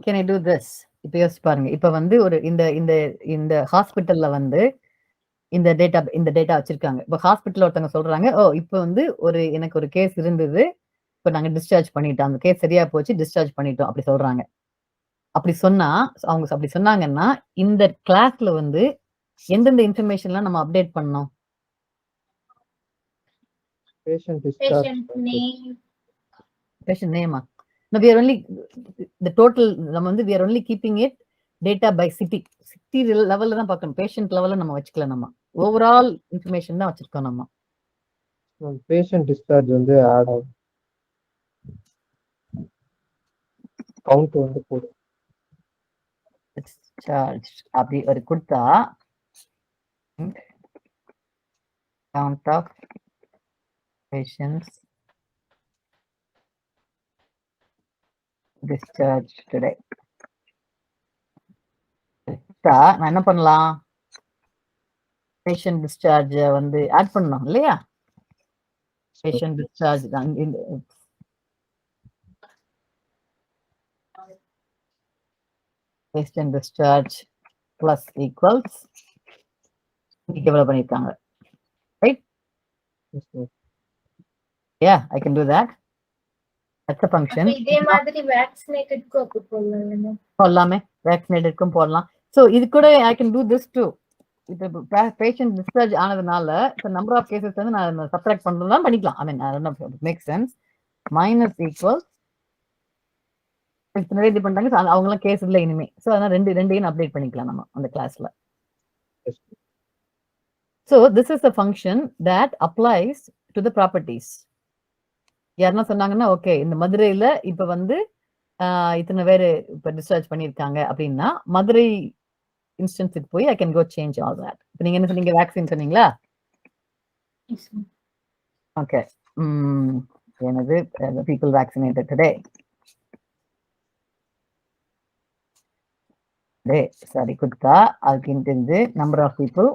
Can I do this? இப்ப யோசிச்சு பாருங்க. இப்ப வந்து ஒரு இந்த இந்த இந்த ஹாஸ்பிட்டல்ல வந்து இந்த டேட்டா வச்சிருக்காங்க. இப்ப ஹாஸ்பிட்டல்ல ஒருத்தவங்க சொல்றாங்க, ஓ இப்ப வந்து எனக்கு ஒரு கேஸ் இருந்தது, இப்ப நாங்க டிஸ்சார்ஜ் பண்ணிட்டோம், அந்த கேஸ் சரியா போச்சு, டிஸ்சார்ஜ் பண்ணிட்டோம் அப்படி சொல்றாங்க. அப்படி சொன்னா அவங்க அப்படி சொன்னாங்கன்னா இந்த கிளாஸ்ல வந்து எந்தெந்த இன்ஃபர்மேஷன்லாம் நம்ம அப்டேட் பண்ணோம்?
Patient discharge.
Patient name.
Patient name. No, we are only the total. நம்ம வந்து we are only keeping it data by city லெவல்ல தான் பார்க்கணும். பேஷண்ட் லெவல்ல நம்ம வச்சுக்கல. நம்ம ஓவரால் இன்ஃபர்மேஷன் தான் வச்சிருக்கோம் நம்ம.
பேஷண்ட் டிஸ்சார்ஜ் வந்து ஆட் ஆகும். கவுண்ட் வந்து போடும்.
டிஸ்சார்ஜ் அப்படி ஒரு கொடுத்தா count of patients discharged today. நான் என்ன பண்ணலாம்? பேஷண்ட் டிஸ்சார்ஜ் வந்து ஆட் பண்ணணும் இல்லையா? பேஷண்ட் டிஸ்சார்ஜ் தான் patient discharge plus equals develop பண்ணிருக்காங்க. Right?
Yes, ma'am.
Yeah, I can do that. That's a function.
இதே மாதிரி வேக்சினேட்டட்க்கு அப்படி போடலாம்.
போடலாமே, வேக்சினேட்டட்க்கும் போடலாம். So இது கூட I can do this too. இப்போ பேஷண்ட் டிஸ்சார்ஜ் ஆனதுனால இப்போ நம்பர் ஆஃப் கேசஸ் வந்து நான் சப்ட்ராக்ட் பண்ணணும்னா பண்ணிக்கலாம். I mean, I don't know if it makes sense. Minus equals இத்தனை இது பண்ணிட்டாங்க, அவங்களாம் கேஸ் இல்லை இனிமே. ஸோ அதனால் ரெண்டையும் அப்டேட் பண்ணிக்கலாம் நம்ம அந்த கிளாஸ்ல.
Yes.
So this is the function that applies to the properties. யாருன்னா சொன்னாங்கன்னா ஓகே இந்த மதுரையில இப்ப வந்து இத்தனை பேர் இப்ப டிஸ்சார்ஜ் பண்ணியிருக்காங்க அப்படின்னா மதுரை இன்ஸ்டன்ஸுக்கு போய் I can go change all that. இப்போ நீங்க என்ன சொன்னீங்க? வேக்சின் சொன்னீங்களா? ஓகே. எனது people vaccinated today. சாரி கொடுத்தா அதுக்கு into number of people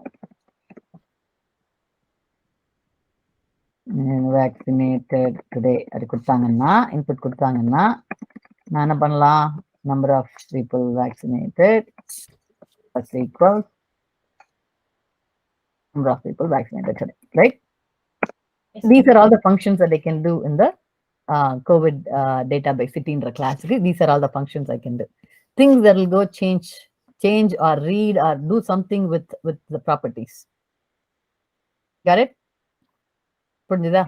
vaccinated today அது கொடுத்தாங்கன்னா இன்புட் கொடுத்தாங்கன்னா நான் என்ன பண்ணலாம்? Number of people vaccinated equal number of people vaccinated today, right? These are all the functions that I can do in the COVID database city in the class. These are all the functions I can do. Things that will go change or read or do something with the properties. Got it? புரிஞ்சுதா?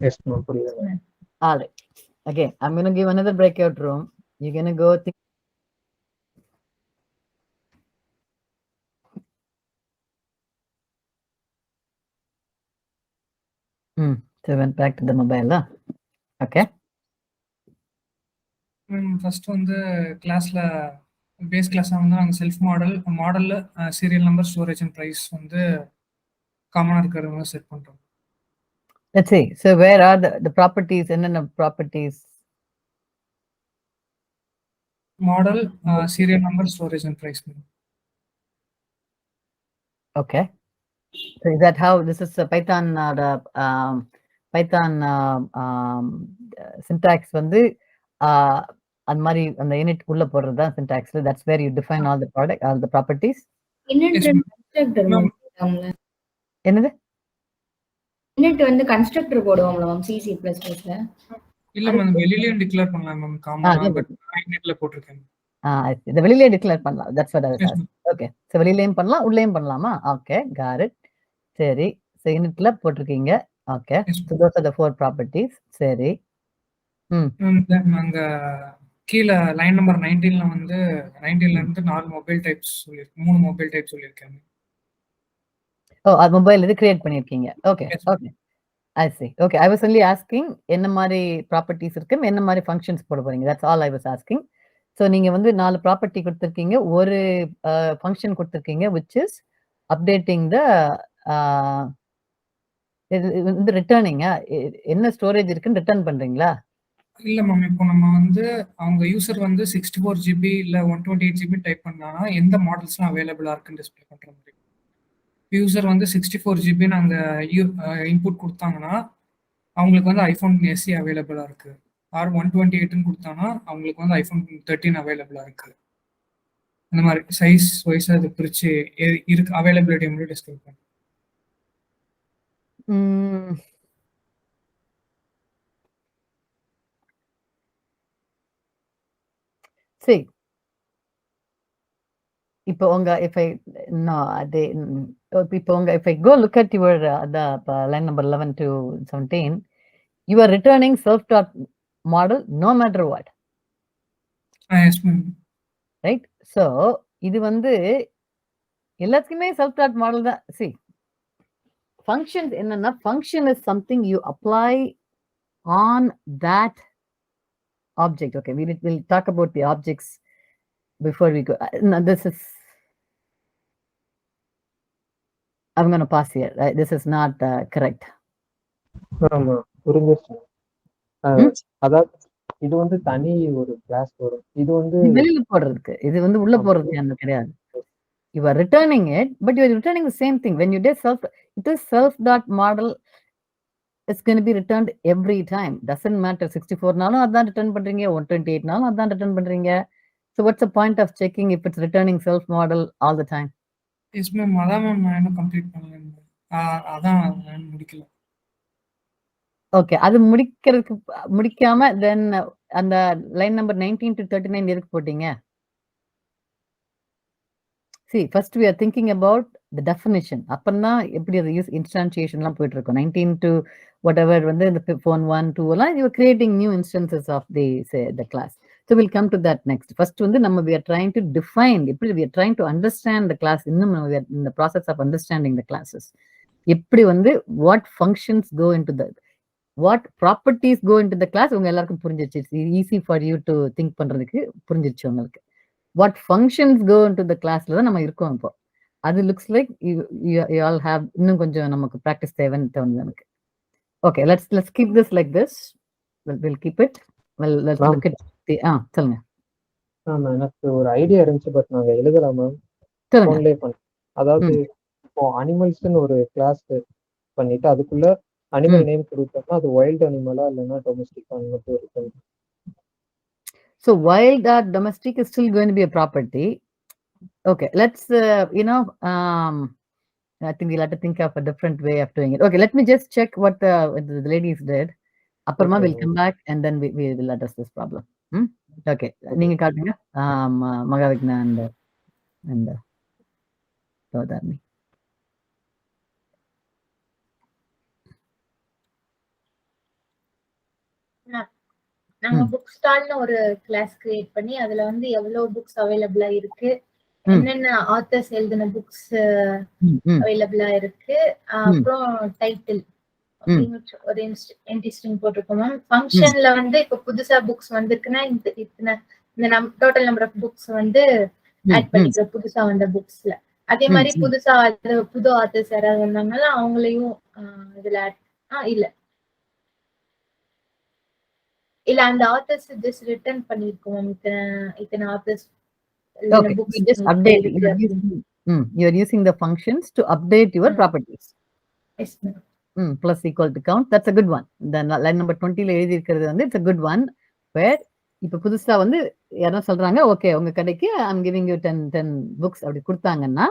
Yes, ma'am. புரியுது.
All right. Again, I'm going to give another breakout room. You're going to go think. So went back to the mobile. Okay.
First வந்து கிளாஸ்ல base கிளாஸ்ல வந்து நாங்கள் self மாடல்ல serial number storage and price வந்து காமனா இருக்கிறவங்க செட் பண்றோம்.
Let's see. So where are the properties? And properties?
Model, serial number, storage and price.
Okay. So is that how this is a Python Python syntax வந்து அந்த மாதிரி அந்த unit உள்ள போடுறது தான் syntax. That's where you define all the properties. என்னது?
Unit வந்து constructor போடுவோம்ல மேம் C++ல.
இல்ல மேம் வெளியிலயும் டிக்ளேர் பண்ணலாம் மேம் காமனா பட் யூனிட்ல போட்டுருக்கேன்.
இந்த வெளியிலே டிக்ளேர் பண்ணலாம். That's what I was asking. Okay. So வெளியிலயும் பண்ணலாம் உள்ளேயும் பண்ணலாமா? Okay, got it. சரி. So யூனிட்ல போட்டுருக்கீங்க. Okay. So those are the 4 properties. சரி.
நாங்க கீழ லைன் நம்பர் 19ல வந்து 19ல இருந்து 4 மொபைல் டைப்ஸ் சொல்லிருக்கேன். 3 மொபைல் டைப் சொல்லிருக்கேன்.
ஓ, அது மொபைல் இது கிரியேட் பண்ணியிருக்கீங்க. Okay,
Yes.
Okay. I see. Okay, I was only asking என்ன மாரி ப்ராப்பர்ட்டீஸ் இருக்கு, என்ன மாரி ஃபங்ஷன்ஸ் போட போறீங்க. That's all I was asking. So நீங்க வந்து 4 ப்ராப்பர்ட்டி குடுத்துருக்கீங்க. ஒரு ஃபங்ஷன் குடுத்துருக்கீங்க which is அப்டேட்டிங் த இது இது வந்து ரிட்டர்னிங்கா? என்ன ஸ்டோரேஜ் இருக்குன்னு ரிட்டர்ன் பண்றீங்களா?
இல்ல மேம். இப்போ நம்ம வந்து அவங்க யூசர் வந்து 64 ஜிபி இல்ல 128 ஜிபி டைப் பண்ணாங்கன்னா எந்த மாடல்ஸ்லாம் அவைலபிளா இருக்குன்னு டிஸ்ப்ளே பண்ற மாதிரி. யூசர் வந்து 64 ஜிபி நாங்க இன்புட் கொடுத்தாங்கன்னா அவங்களுக்கு வந்து ஐஃபோன் எஸ்சி அவைலபிளா இருக்கு. ஆர் 128ன்னு கொடுத்தாங்கன்னா அவங்களுக்கு வந்து ஐஃபோன் 13 அவைலபிளா இருக்கு. இந்த மாதிரி சைஸ் வைஸா இது பிரிச்சு இருக்கு அவைலபிலிட்டி மட்டும் டிஸ்கிரைப் பண்ணுங்க.
ம். See, இப்போ உங்க if I no they இப்போ உங்க if I go look at your the line number 11 to 17, you are returning self-taught model no matter what,
yes ma'am.
right? So இது வந்து எல்லாத்துக்குமே self-taught model தான். See, functions என்னன்னா function is something you apply on that object. Okay, we'll talk about the objects before we go. No, this is I'm going to pass here. Right? This is not correct.
ஆமா, புரிஞ்சிருச்சு.
ம்?
அதாவது இது வந்து தனி ஒரு class வரும். இது வந்து
இது வெளியில போடுறதுக்கு. இது வந்து உள்ள போடுறதுக்கு அந்த கிடையாது. You are returning it, but you are returning the same thing. When you did it is self dot model. It's going to be returned every time. Doesn't matter 64 நாளும் அதான் ரிட்டர்ன் பண்றீங்க, 128 நாளும் அதான் ரிட்டர்ன் பண்றீங்க. So what's the point of checking if it's returning self model all the time?
Yes ma'am. அதான் ma'am நான் இன்னும் complete பண்ணல. அதான் நான் முடிக்கல.
ஓகே, அது முடிக்காம தென் அந்த லைன் நம்பர் 19 to 39 எதுக்கு போட்டீங்க? See, first we are thinking about the definition. அப்பன்னா எப்படி அது யூஸ் இன்ஸ்டான்சியேஷன்லாம் போயிட்டு இருக்கும். 19 to whatever வந்து இந்த phone 1, 2 எல்லாம் you are creating new instances of the class. So we'll come to that next. First வந்து நம்ம we are trying to define, எப்படி we are trying to understand the class. இன்னும் we are in the process of understanding the classes. எப்படி வந்து what functions go into the what properties go into the class உங்க எல்லாருக்கும் புரிஞ்சிருச்சு. It's easy for you to think பண்றதுக்கு புரிஞ்சிருச்சு உங்களுக்கு. What functions go into the classல தான் நம்ம இருக்கோம் இப்போ. அது looks like you all have இன்னும் கொஞ்சம் நமக்கு practice தேவைன்னு தோணுது எனக்கு. Okay, let's keep this like this. We'll keep it. Well, let's look at the சொல்லுங்க.
ஆமா, எனக்கு ஒரு ஐடியா இருந்துச்சு, பட் நாங்க எழுதலாமா
சொல்லுங்க.
ஃபோன்லயே பண்ண. அதாவது இப்போ அனிமல்ஸ்னு ஒரு கிளாஸ் பண்ணிட்டு அதுக்குள்ள அனிமல் நேம் கொடுத்தோம்னா அது வைல்ட் அனிமலா இல்லைன்னா டொமஸ்டிக் மட்டும் இருக்கு.
So wild or domestic is still going to be a property. Okay, let's I think we'll have to think of a different way of doing it. Okay, let me just check what the ladies did. Apparama
Okay.
we'll come back and then we will address this problem. Okay, நீங்க காட்டுங்க. மகாவிக்னா and Saudharni.
நாங்க book ஸ்டால்னு ஒரு class create பண்ணி அதுல வந்து எவ்வளவு books அவைலபிளா இருக்கு, என்னென்ன ஆத்தர்ஸ் எழுதின புக்ஸ் அவைலபிளா இருக்கு, அப்புறம் டைட்டில் ஒரு எம்டி ஸ்ட்ரிங் போட்டிருக்கோம் மேம். ஃபங்க்ஷன்ல வந்து இப்ப புதுசா புக்ஸ் வந்திருக்குன்னா இந்த டோட்டல் நம்பர் ஆஃப் புக்ஸ் வந்து ஆட் பண்ணிக்கிற புதுசா வந்த புக்ஸ்ல. அதே மாதிரி புதுசா புது ஆத்தர்ஸ் யாராவது வந்தாங்கன்னா அவங்களையும் இதுல இல்ல அந்த ஆத்தர்ஸ் ஜஸ்ட் ரிட்டர்ன் பண்ணிருக்கோம். இத்தனை authors
Okay, we just update. You are using the functions to update your properties.
Yes, ma'am.
Plus equal to count. That's a good one. Then line number 20 ல எழுதி இருக்கிறது வந்து it's a good one where இப்ப புதுசா வந்து யாரோ சொல்றாங்க okay உங்க கடைக்கு I'm giving you 10 books அப்படி கொடுத்தாங்கன்னா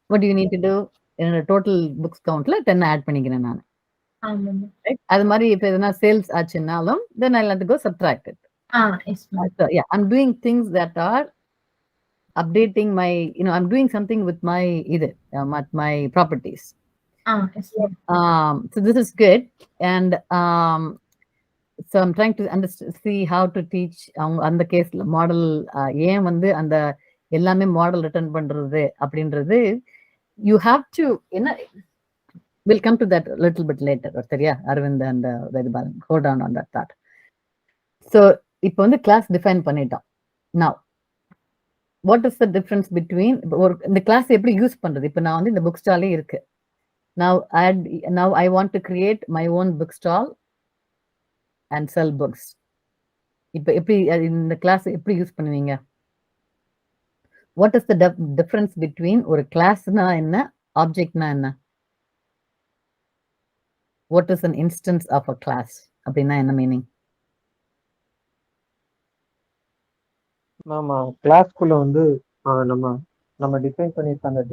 what do you need to do? என்னோட டோட்டல் புக்ஸ் கவுண்ட்ல 10 ஆட் பண்ணிக்கிறேன் நான். அது மாதிரி இப்ப எதனா sales ஆச்சுன்னாலும் then I'll have to go subtract it.
Yes, ma'am.
So yeah, I'm doing things that are updating my, I'm doing something with my properties.
Yes, ma'am.
So this is good, and so I'm trying to see how to teach on the case model. ஏன் வந்து அந்த எல்லாமே model return பண்றது அப்படின்றது you have to, we'll come to that a little bit later. சரியா Aravind and Vedabalan, hold on that thought. So இப்போ வந்து class define பண்ணிட்டோம். Now what is the difference between இந்த கிளாஸ் எப்படி யூஸ் பண்றது? இப்போ நான் வந்து இந்த புக் ஸ்டாலே இருக்கு. Now I want to create my own book stall and sell books. இப்போ எப்படி இந்த கிளாஸ் எப்படி யூஸ் பண்ணுவீங்க? What is the difference between ஒரு கிளாஸ்னா என்ன, ஆப்ஜெக்ட்னா என்ன? What is an instance of a class? அப்படின்னா என்ன மீனிங்?
ஆமா, கிளாஸ்க்குள்ள வந்து நம்ம டிஃபைன் பண்ணியிருக்க அந்த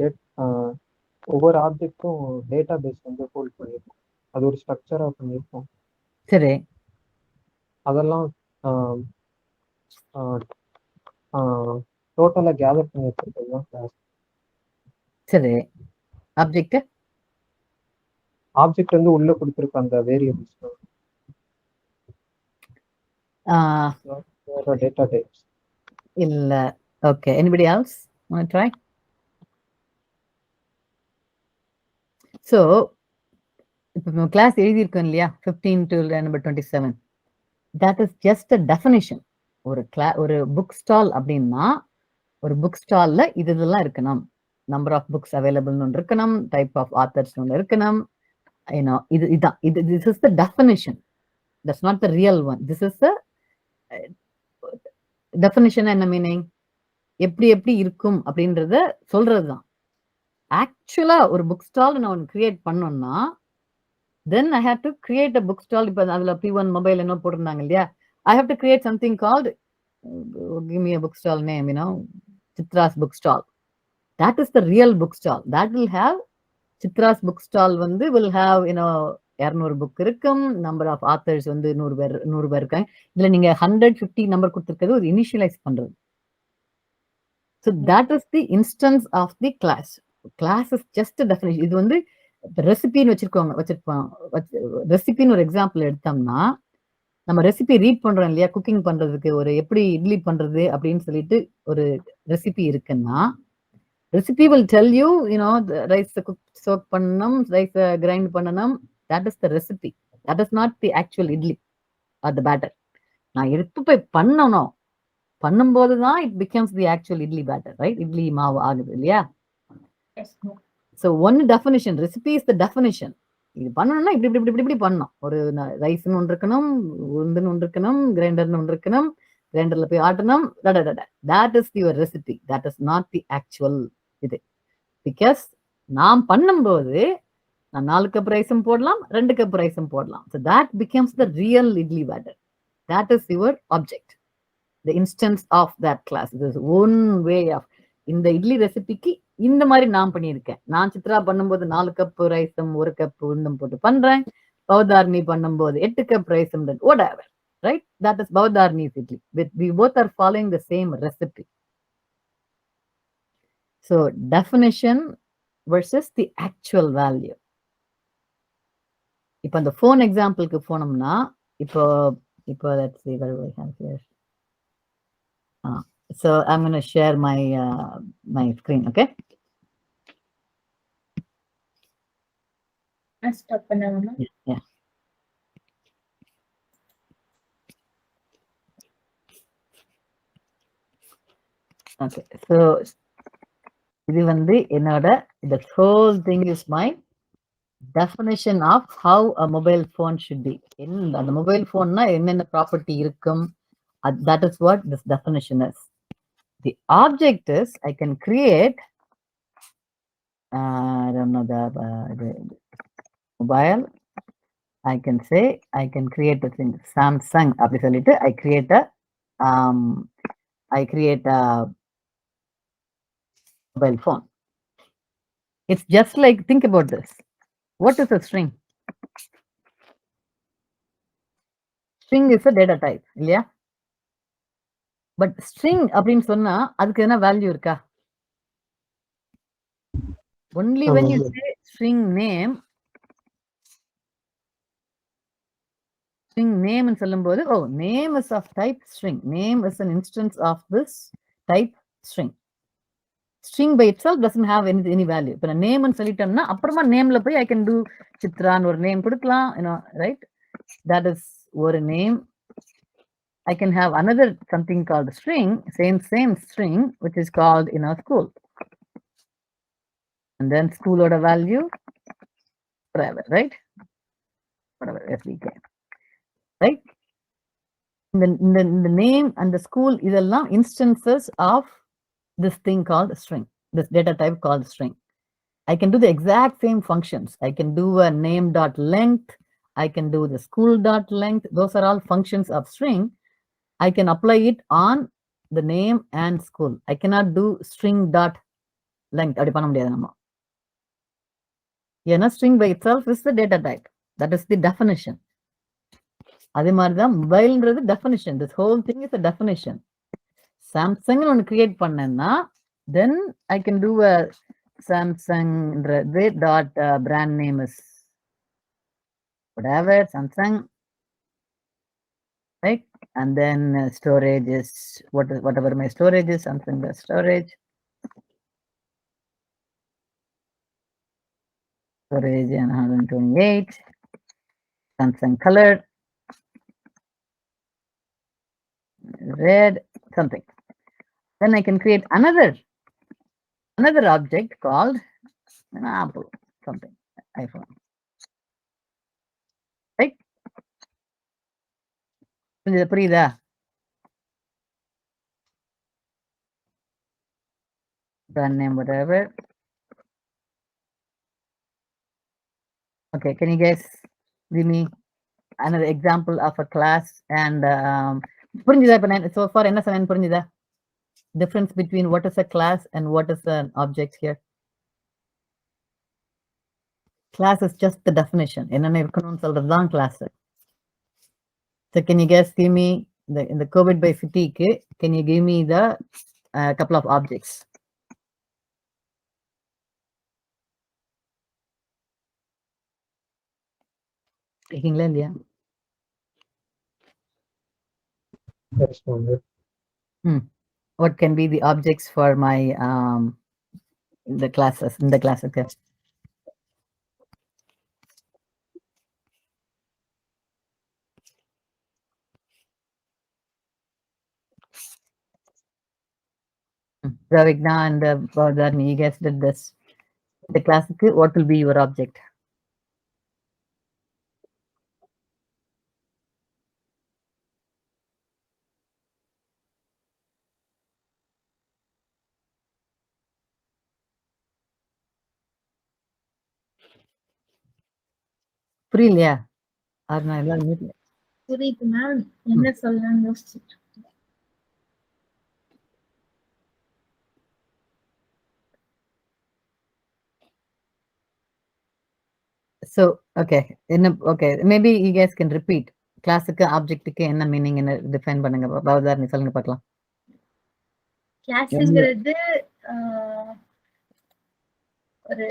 ஒவ்வொரு ஆப்ஜெக்ட்டும் டேட்டா பேஸ் வந்து ஹோல்ட் பண்ணியிருக்கோம். அது ஒரு ஸ்ட்ரக்சரா பண்ணியிருக்கோம்.
சரி,
அதெல்லாம் டோட்டலா கேதர் பண்ணி வச்சிருக்கிறது தான் கிளாஸ்.
சரி,
ஆப்ஜெக்ட் வந்து உள்ள கொடுத்துருக்க அந்த வேரியபிள்ஸ் டேட்டா டைப்ஸ்
இல்ல. Okay, anybody else want to try? So இப்போ கிளாஸ் எழுதியிருக்கோம் இல்லையா, 15 to number 27, that is just a definition. ஒரு புக் ஸ்டால் அப்படின்னா ஒரு புக் ஸ்டால்ல இதெல்லாம் இருக்கணும். நம்பர் ஆஃப் புக்ஸ் அவைலபிள்னு ஒன்று இருக்கணும், டைப் ஆஃப் ஆத்தர்ஸ் ஒன்று இருக்கணும். இதுதான் this is the definition. That's not the real one. This is the definition. என்ன மீனிங்? எப்படி இருக்கும் அப்படின்றத சொல்றதுதான். ஆக்சுவலா ஒரு புக் ஸ்டால் நான் ஒன்று கிரியேட் பண்ணோம்னா then I have to create a book stall. இப்போ அதுல P1 mobile என்ன போட்டிருந்தாங்க இல்லையா, I have to create something called, give me a book stall name, Chitra's book stall. That is the real book stall. That will have Chitra's book stall வந்து will have 200 book இருக்கும், number of authors வந்து 100 பேர் இருக்காங்க. இதுல நீங்க 150 number கொடுத்துருக்கிறது ஒரு initialise பண்றது. So that is the instance of the class. Class is just a definition. இது வந்து ரெசிபின்னு வச்சிருப்போம். ரெசிபின்னு ஒரு எக்ஸாம்பிள் எடுத்தோம்னா, நம்ம ரெசிபி ரீட் பண்றோம் இல்லையா, குக்கிங் பண்றதுக்கு ஒரு எப்படி இட்லி பண்றது அப்படின்னு சொல்லிட்டு ஒரு ரெசிபி இருக்குன்னா, recipe will tell you, rice soak பண்ணணும், ரைஸ் கிரைண்ட் பண்ணணும். That is the recipe. That is not the actual idli or the batter. நான் எடுத்து போய் பண்ணும்போது தான் it becomes the actual idli batter, right? Idli மாவு ஆகுது இல்லையா? So one definition, recipe is the definition. இது பண்ணணும்னா இப்படி பண்ணணும். ஒரு ரைஸ்னு ஒன்று இருக்கணும், உளுந்துன்னு ஒன்று இருக்கணும், கிரைண்டர்னு ஒன்று இருக்கணும், கிரைண்டர்ல போய் ஆட்டணும். That is your recipe. That is not the actual இது. Because நாம் பண்ணும்போது நான் 4 கப் ரைஸும் போடலாம், 2 கப் ரைஸும் போடலாம். So that becomes the real idli batter. That is your object, the instance of that class. This is one way of இந்த இட்லி ரெசிபிக்கு இந்த மாதிரி நான் பண்ணியிருக்கேன். நான் சித்ரா பண்ணும்போது 4 கப் ரைஸும் 1 கப் உளுந்தும் போட்டு பண்றேன். பவதாரணி பண்ணும்போது 8 கப் ரைஸும், whatever, right? That is Bavadharni's idli. We both are following the same recipe. So definition versus the actual value. இப்போ அந்த phone எக்ஸாம்பிளுக்கு போனோம்னா, இப்போ let's see what we have here. So I'm going to share my screen, okay?
Stop பண்ணலாமா?
Yeah. Okay, so இது வந்து என்னோட the whole thing is my definition of how a mobile phone should be. அந்த mobile phoneனா என்னென்ன property இருக்கும், that is what this definition is. The object is I can create I don't know the mobile. I can say I can create a thing Samsung அப்படி சொல்லிட்டு I create a mobile phone. It's just like, think about this. What is a string? String is a data type, இல்லையா? But string அப்படின்னு சொன்னா அதுக்கு என்ன value இருக்கா? Only when you say string name ன்னு சொல்லும்போது, name is of type string. Name is an instance of this type string. string by itself doesn't have any value. இப்ப நான் நேம்னு சொல்லிட்டேன்னா அப்புறமா நேம்ல போய் I can do சித்ரான்னு ஒரு நேம் கொடுக்கலாம், right? That is ஒரு name. I can have another something called string, same string, which is called school. And then school order value, whatever, right? Whatever, SVK, right? The name and the school is all instances of this thing called string, this data type called string. I can do the exact same functions. I can do a name dot length. I can do the school dot length. Those are all functions of string. I can apply it on the name and school. I cannot do string dot length. அப்படி பண்ண முடியாது நம்ம. ஏன்னா string by itself is the data type. That is the definition. அதே மாதிரி தான் மொபைல்ன்றது definition. This whole thing is a definition. Samsung ஒன்று create பண்ணேன்னா then I can do a Samsung dot brand name is whatever Samsung, right? And then storage is whatever my storage is, Samsung storage. Storage and 128. Samsung color. Red something. Then I can create another object called an Apple something, iPhone. Right? புரியுதா? Brand name, whatever. Okay, can you guys give me another example of a class and புரிஞ்சுதா? இப்ப so far என்ன சொன்னேன்னு புரிஞ்சுதா? Difference between what is a class and what is an object here. Class is just the definition. என்னென்ன இருக்கணும்னு சொல்றதுதான் class. So can you guys give me in the COVID by city, can you give me the couple of objects? இருக்கீங்களா இல்லையா?
Yes, ma'am.
What can be the objects for my in the classes? Okay. Ravigna and Bhavdharni, you guys did this. The classic, what will be your object? புரியலையா? நான் எல்லாம்
புரியுது ma'am, என்ன சொல்லலாம்னு யோசிச்சுட்டு.
So okay, okay, maybe you guys can repeat. Classic object க்கு என்ன meaning என்ன டிஃபைன் பண்ணுங்க. பவதாரணி சொல்லுங்க பார்க்கலாம்.
கிளாஸ்ங்கிறது ஒரு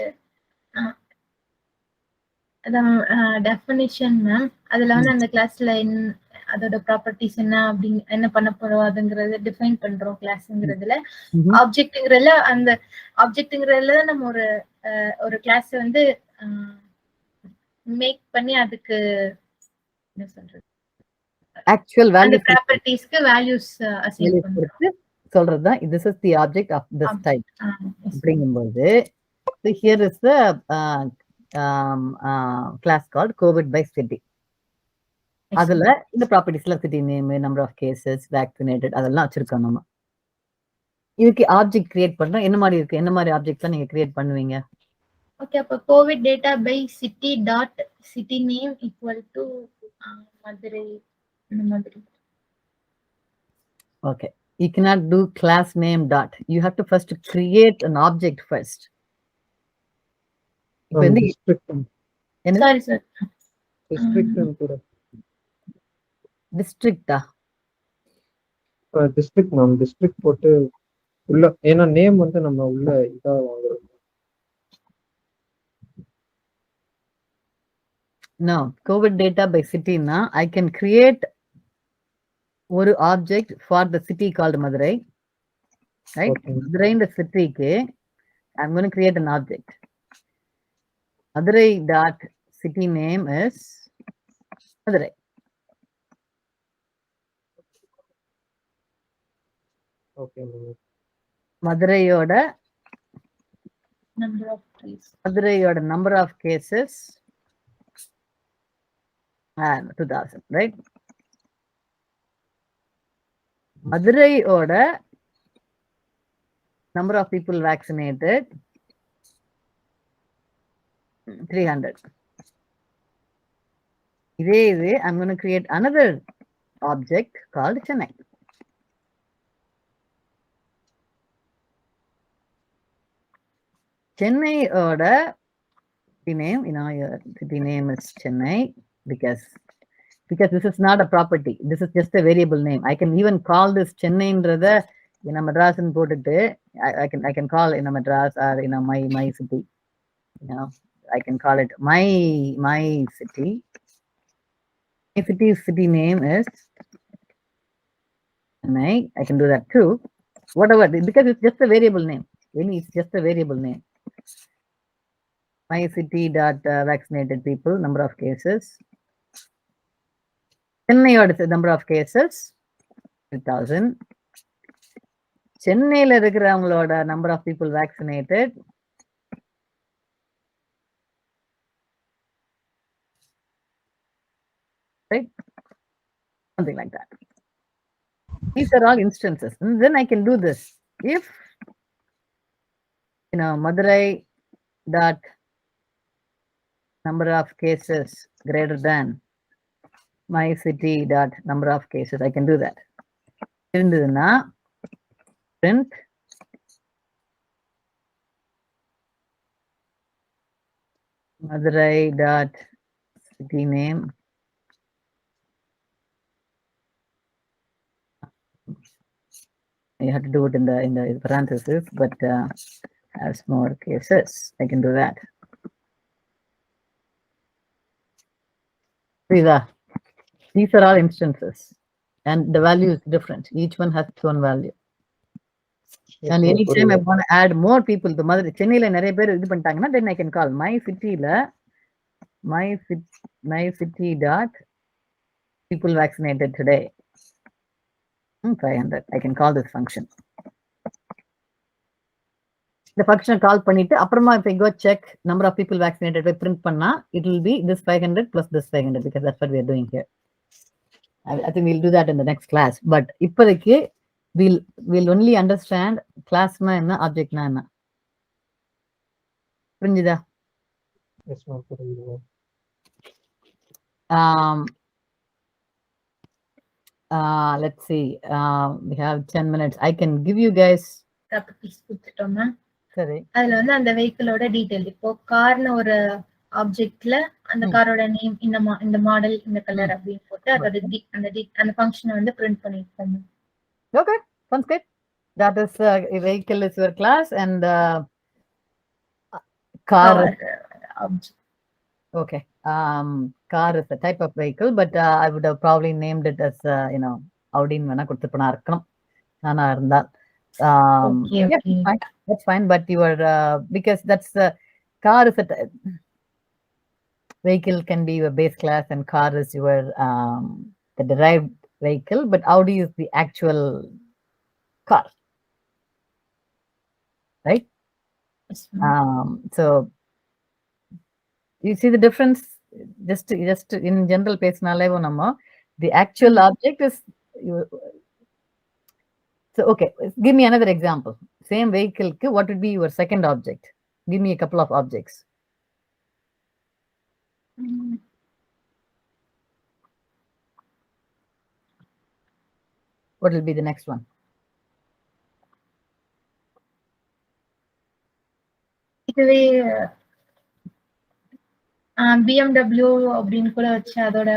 அதான் டெஃபினிஷன் மேம். அதுல வந்து அந்த கிளாஸ்ல அதோட ப்ராப்பர்ட்டிஸ் என்ன பண்ண போறோம் அதுங்கறத டிஃபைன் பண்றோம் கிளாஸ்ங்கிறதுல. ஆப்ஜெக்ட்ங்கிறதுல அந்த ஆப்ஜெக்ட்ங்கிறதுல நம்ம ஒரு கிளாஸ் வந்து மேக் பண்ணி அதுக்கு என்ன சொல்றது
ஆக்சுவல் வேல்யூ
ப்ராப்பர்ட்டிஸ்க்கு வேல்யூஸ் அசைன் பண்றோம்
சொல்றதுதான். this is the object of this type அப்படிங்கும்போது here is the class called COVID by city. அதுல இந்த ப்ராப்பர்ட்டிஸ்ல city name, number of cases, vaccinated அதெல்லாம் வச்சிருக்கோம் நம்ம. இதுக்கு ஆப்ஜெக்ட் கிரியேட் பண்றா என்ன மாதிரி இருக்கு? என்ன மாதிரி ஆப்ஜெக்ட்லாம் நீங்க கிரியேட் பண்ணுவீங்க?
ஓகே, அப்ப covid data by city dot city name equal to Madurai இந்த மாதிரி.
Okay, you cannot do class name dot. You have to first create an object first. இப்போ இந்த
சாரி சார்
டிஸ்ட்ரிக்டா
டிஸ்ட்ரிக்ட் மேம். டிஸ்ட்ரிக்ட் போட்டு உள்ள ஏன்னா நேம் வந்து நம்ம உள்ள இதா வாங்குறோம்.
No, COVID data by city na I can create ஒரு object for the city called Madurai. right?
Okay.
Madurai in the city ke, I'm going to create an object. Madurai dot city name is Madurai.
Okay, ma'am.
Maduraiyoda
number of trees.
Maduraiyoda number of cases 2000, right? Maduraiyoda number of people vaccinated 300. Idhe, I'm going to create another object called Chennai. Chennai oda city name, your city name is Chennai because this is not a property. This is just a variable name. I can even call this Chennai inradha Madras and put it. I can call Madras or my city. I can call it my city. My city name is Chennai. I can do that too. Whatever, because it's just a variable name. Really, it's just a variable name. My city dot vaccinated people, number of cases. Chennai the number of cases 3000. Chennai la irukravangaloda number of people vaccinated right, something like that. These are all instances, and then I can do this if Madurai dot number of cases greater than my city dot number of cases. I can do that. இருந்ததுன்னா print Madurai dot city name you have to do it in the parentheses, but has more cases. I can do that. These are all instances, and the value is different. Each one has its own value.
Yes,
And
ma'am.
anytime I want to add more people, the mother Chennai நிறைய பேர் இது பண்ணிட்டாங்கன்னா, then I can call my city dot people vaccinated today 500. I can call this function. The function call பண்ணிட்டு அப்புறமா if I go check number of people vaccinated by print பண்ணா, it will be this 500 plus this 500 because that's what we are doing here. I think we'll do that in the next class. But இப்போதைக்கு we'll only understand class na enna, object na enna. புரிஞ்சுதா?
Yes, ma'am. புரியுது.
Let's see. We have 10 minutes. I can give you guys.
Properties கொடுத்துட்டோமா?
சரி.
அதுல வந்து அந்த வெஹிக்கிளோட detail, இப்போ கார்னு ஒரு ஆப்ஜெக்ட்ல அந்த காரோட நேம், இந்த மாடல், இந்த கலர் அப்படின்னு போட்டு அதோட அந்த ஃபங்க்ஷனை வந்து பிரிண்ட் பண்ணிருக்கோம்.
Okay, sounds good. That is vehicle is your class and car
object.
Okay. Car is a type of vehicle, but I would have probably named it as Audi வேணா கொடுத்துப்பனா இருக்கணும் நானா இருந்தா.
Okay.
That's fine, but you are because that's car is a vehicle can be your base class and car is your the derived vehicle, but Audi is the actual car, right?
Yes,
so you see the difference. Just in general பேசினாலே நம்ம the actual object is so okay, give me another example. Same vehicle what would be your second object? Give me a couple of objects. What will be the next one?
இதுவே BMW அப்படின்னு கூட வச்சு அதோட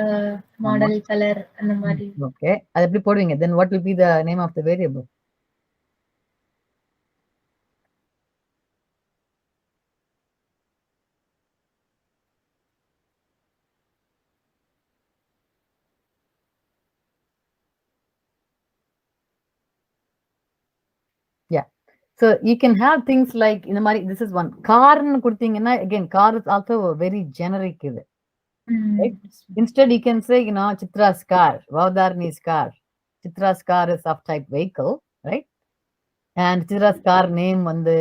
model, colour அந்த மாதிரி.
Okay, அது எப்படி போடுவீங்க? Then what will be the name of the variable? Yeah, So you can have things like in the mari, this is one. Car ன்னு கொடுத்தீங்கன்னா again car is also a very generic இது. Right? Instead you can say, Chitra's car, Vavdharani's car. Chitra's car is of type vehicle, right? And Chitra's car name வந்து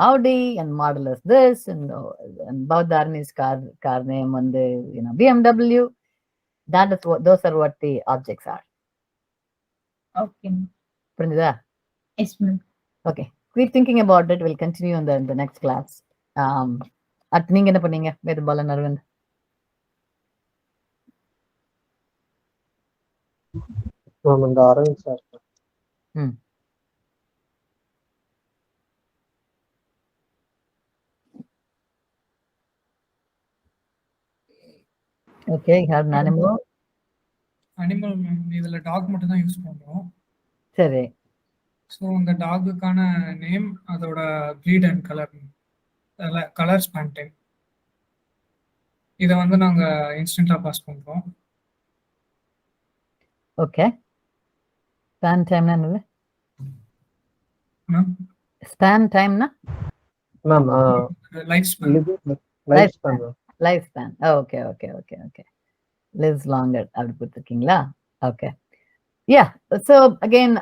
Audi and model is this, and Vavdharani's car name வந்து BMW. That is what, those are what the objects are.
Okay.
புரிஞ்சுதா?
Yes, ma'am.
Okay, keep thinking about it. We'll continue in the next class. நீங்க என்ன பண்ணீங்க வேதபாலன் அரவிந்த்?
இந்த Aravind sir.
Okay, you have an animal.
Animal இதுல dog மட்டும் தான் use பண்றோம்.
சரி.
ஸோ அந்த டாகுக்கான நேம், அதோட breed and colour span time, இதை வந்து நாங்க இன்ஸ்டன்டா பாஸ் பண்றோம்.
ஓகே. ஸ்பேன் டைம்னா என்னது? ஸ்பேன் டைம்னா
ma'am
life span.
Life span. Okay okay okay okay. lives longer அப்படி கொடுத்துருக்கீங்களா? Okay. Yeah, so again,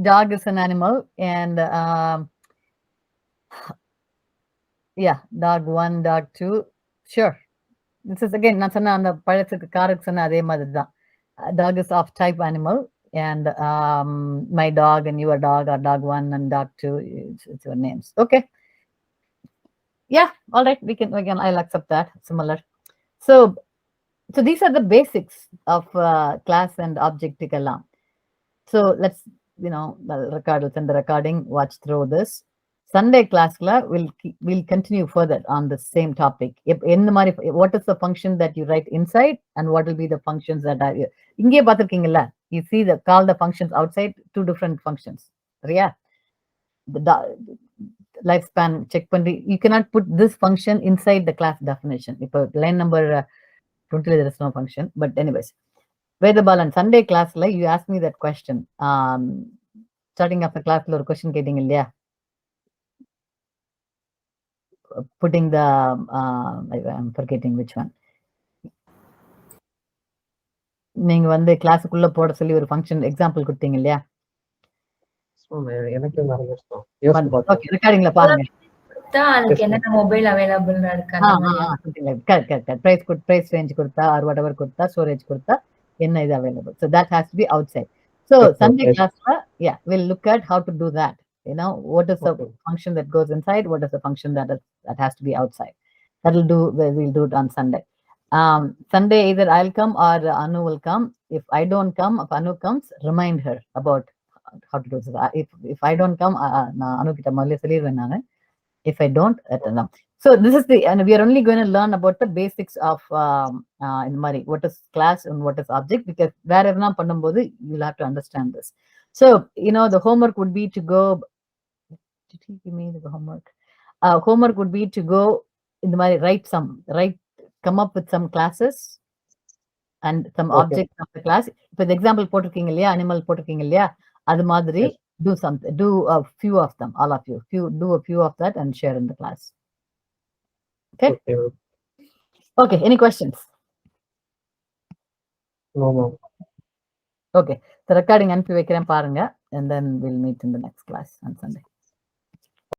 dog is an animal, and yeah, dog 1, dog 2, sure. This is again, நான் சொன்ன அந்த பழத்துக்கு காருக்கு சொன்ன அதே மாதிரி தான். Dog is of type animal, and my dog and your dog are dog 1 and dog 2, it's your names. Okay. Yeah, all right, we can I'll accept that, similar. So these are the basics of class and object. So let's, we'll send the recording, watch through this. Sunday class we'll continue further on the same topic. What is the function that you write inside, and what will be the functions that are inge pathirkingala? You see call the functions outside, two different functions. Yeah, the lifespan check pandi, you cannot put this function inside the class definition. If line number 20 there is no function, but anyways, Vedabalan Sunday class you asked me that question. Starting off the class la or question getting illaya, putting the I'm forgetting which one. நீங்க வந்து கிளாஸ்க்குள்ள போட சொல்லி ஒரு function example கொடுத்தீங்க இல்லையா?
எனக்கு மறந்துட்டோம்.
Okay, ரெக்கார்டிங்ல பாருங்க.
அதுக்கு என்னென்ன மொபைல் அவைலபிளா இருக்கு அந்த மாதிரி.
கரெக்ட். பிரைஸ் ரேஞ்ச் கொடுத்தா ஆர் வாட் எவர் கொடுத்தா, ஸ்டோரேஜ் கொடுத்தா என்ன இது available. So that has to be outside. So Sunday class we'll look at how to do that. What is the function that goes inside, what is the function that has to be outside. We'll do it on Sunday. Sunday either I'll come or Anu will come. If I don't come, if Anu comes, remind her about how to do this. If I don't come, Anu kitta முதல்ல சொல்லிடுவேன் நானு. If I don't, so this is and we are only going to learn about the basics of in Mari, what is class and what is object, because wherever na பண்ணும்போது you'll have to understand this. So the homework would be to go. Did he give me the homework? Homework would be to go in the Mari, come up with some classes and some objects of the class. For the example போட்டிருக்கீங்க இல்லையா, animal போட்டிருக்கீங்க இல்லையா, அது மாதிரி do a few of them, all of you. Do a few of that and share in the class. Okay, any questions?
No.
Okay, the recording அனுப்பி வைக்கிறேன் பாருங்க, and then we'll meet in the next class on Sunday.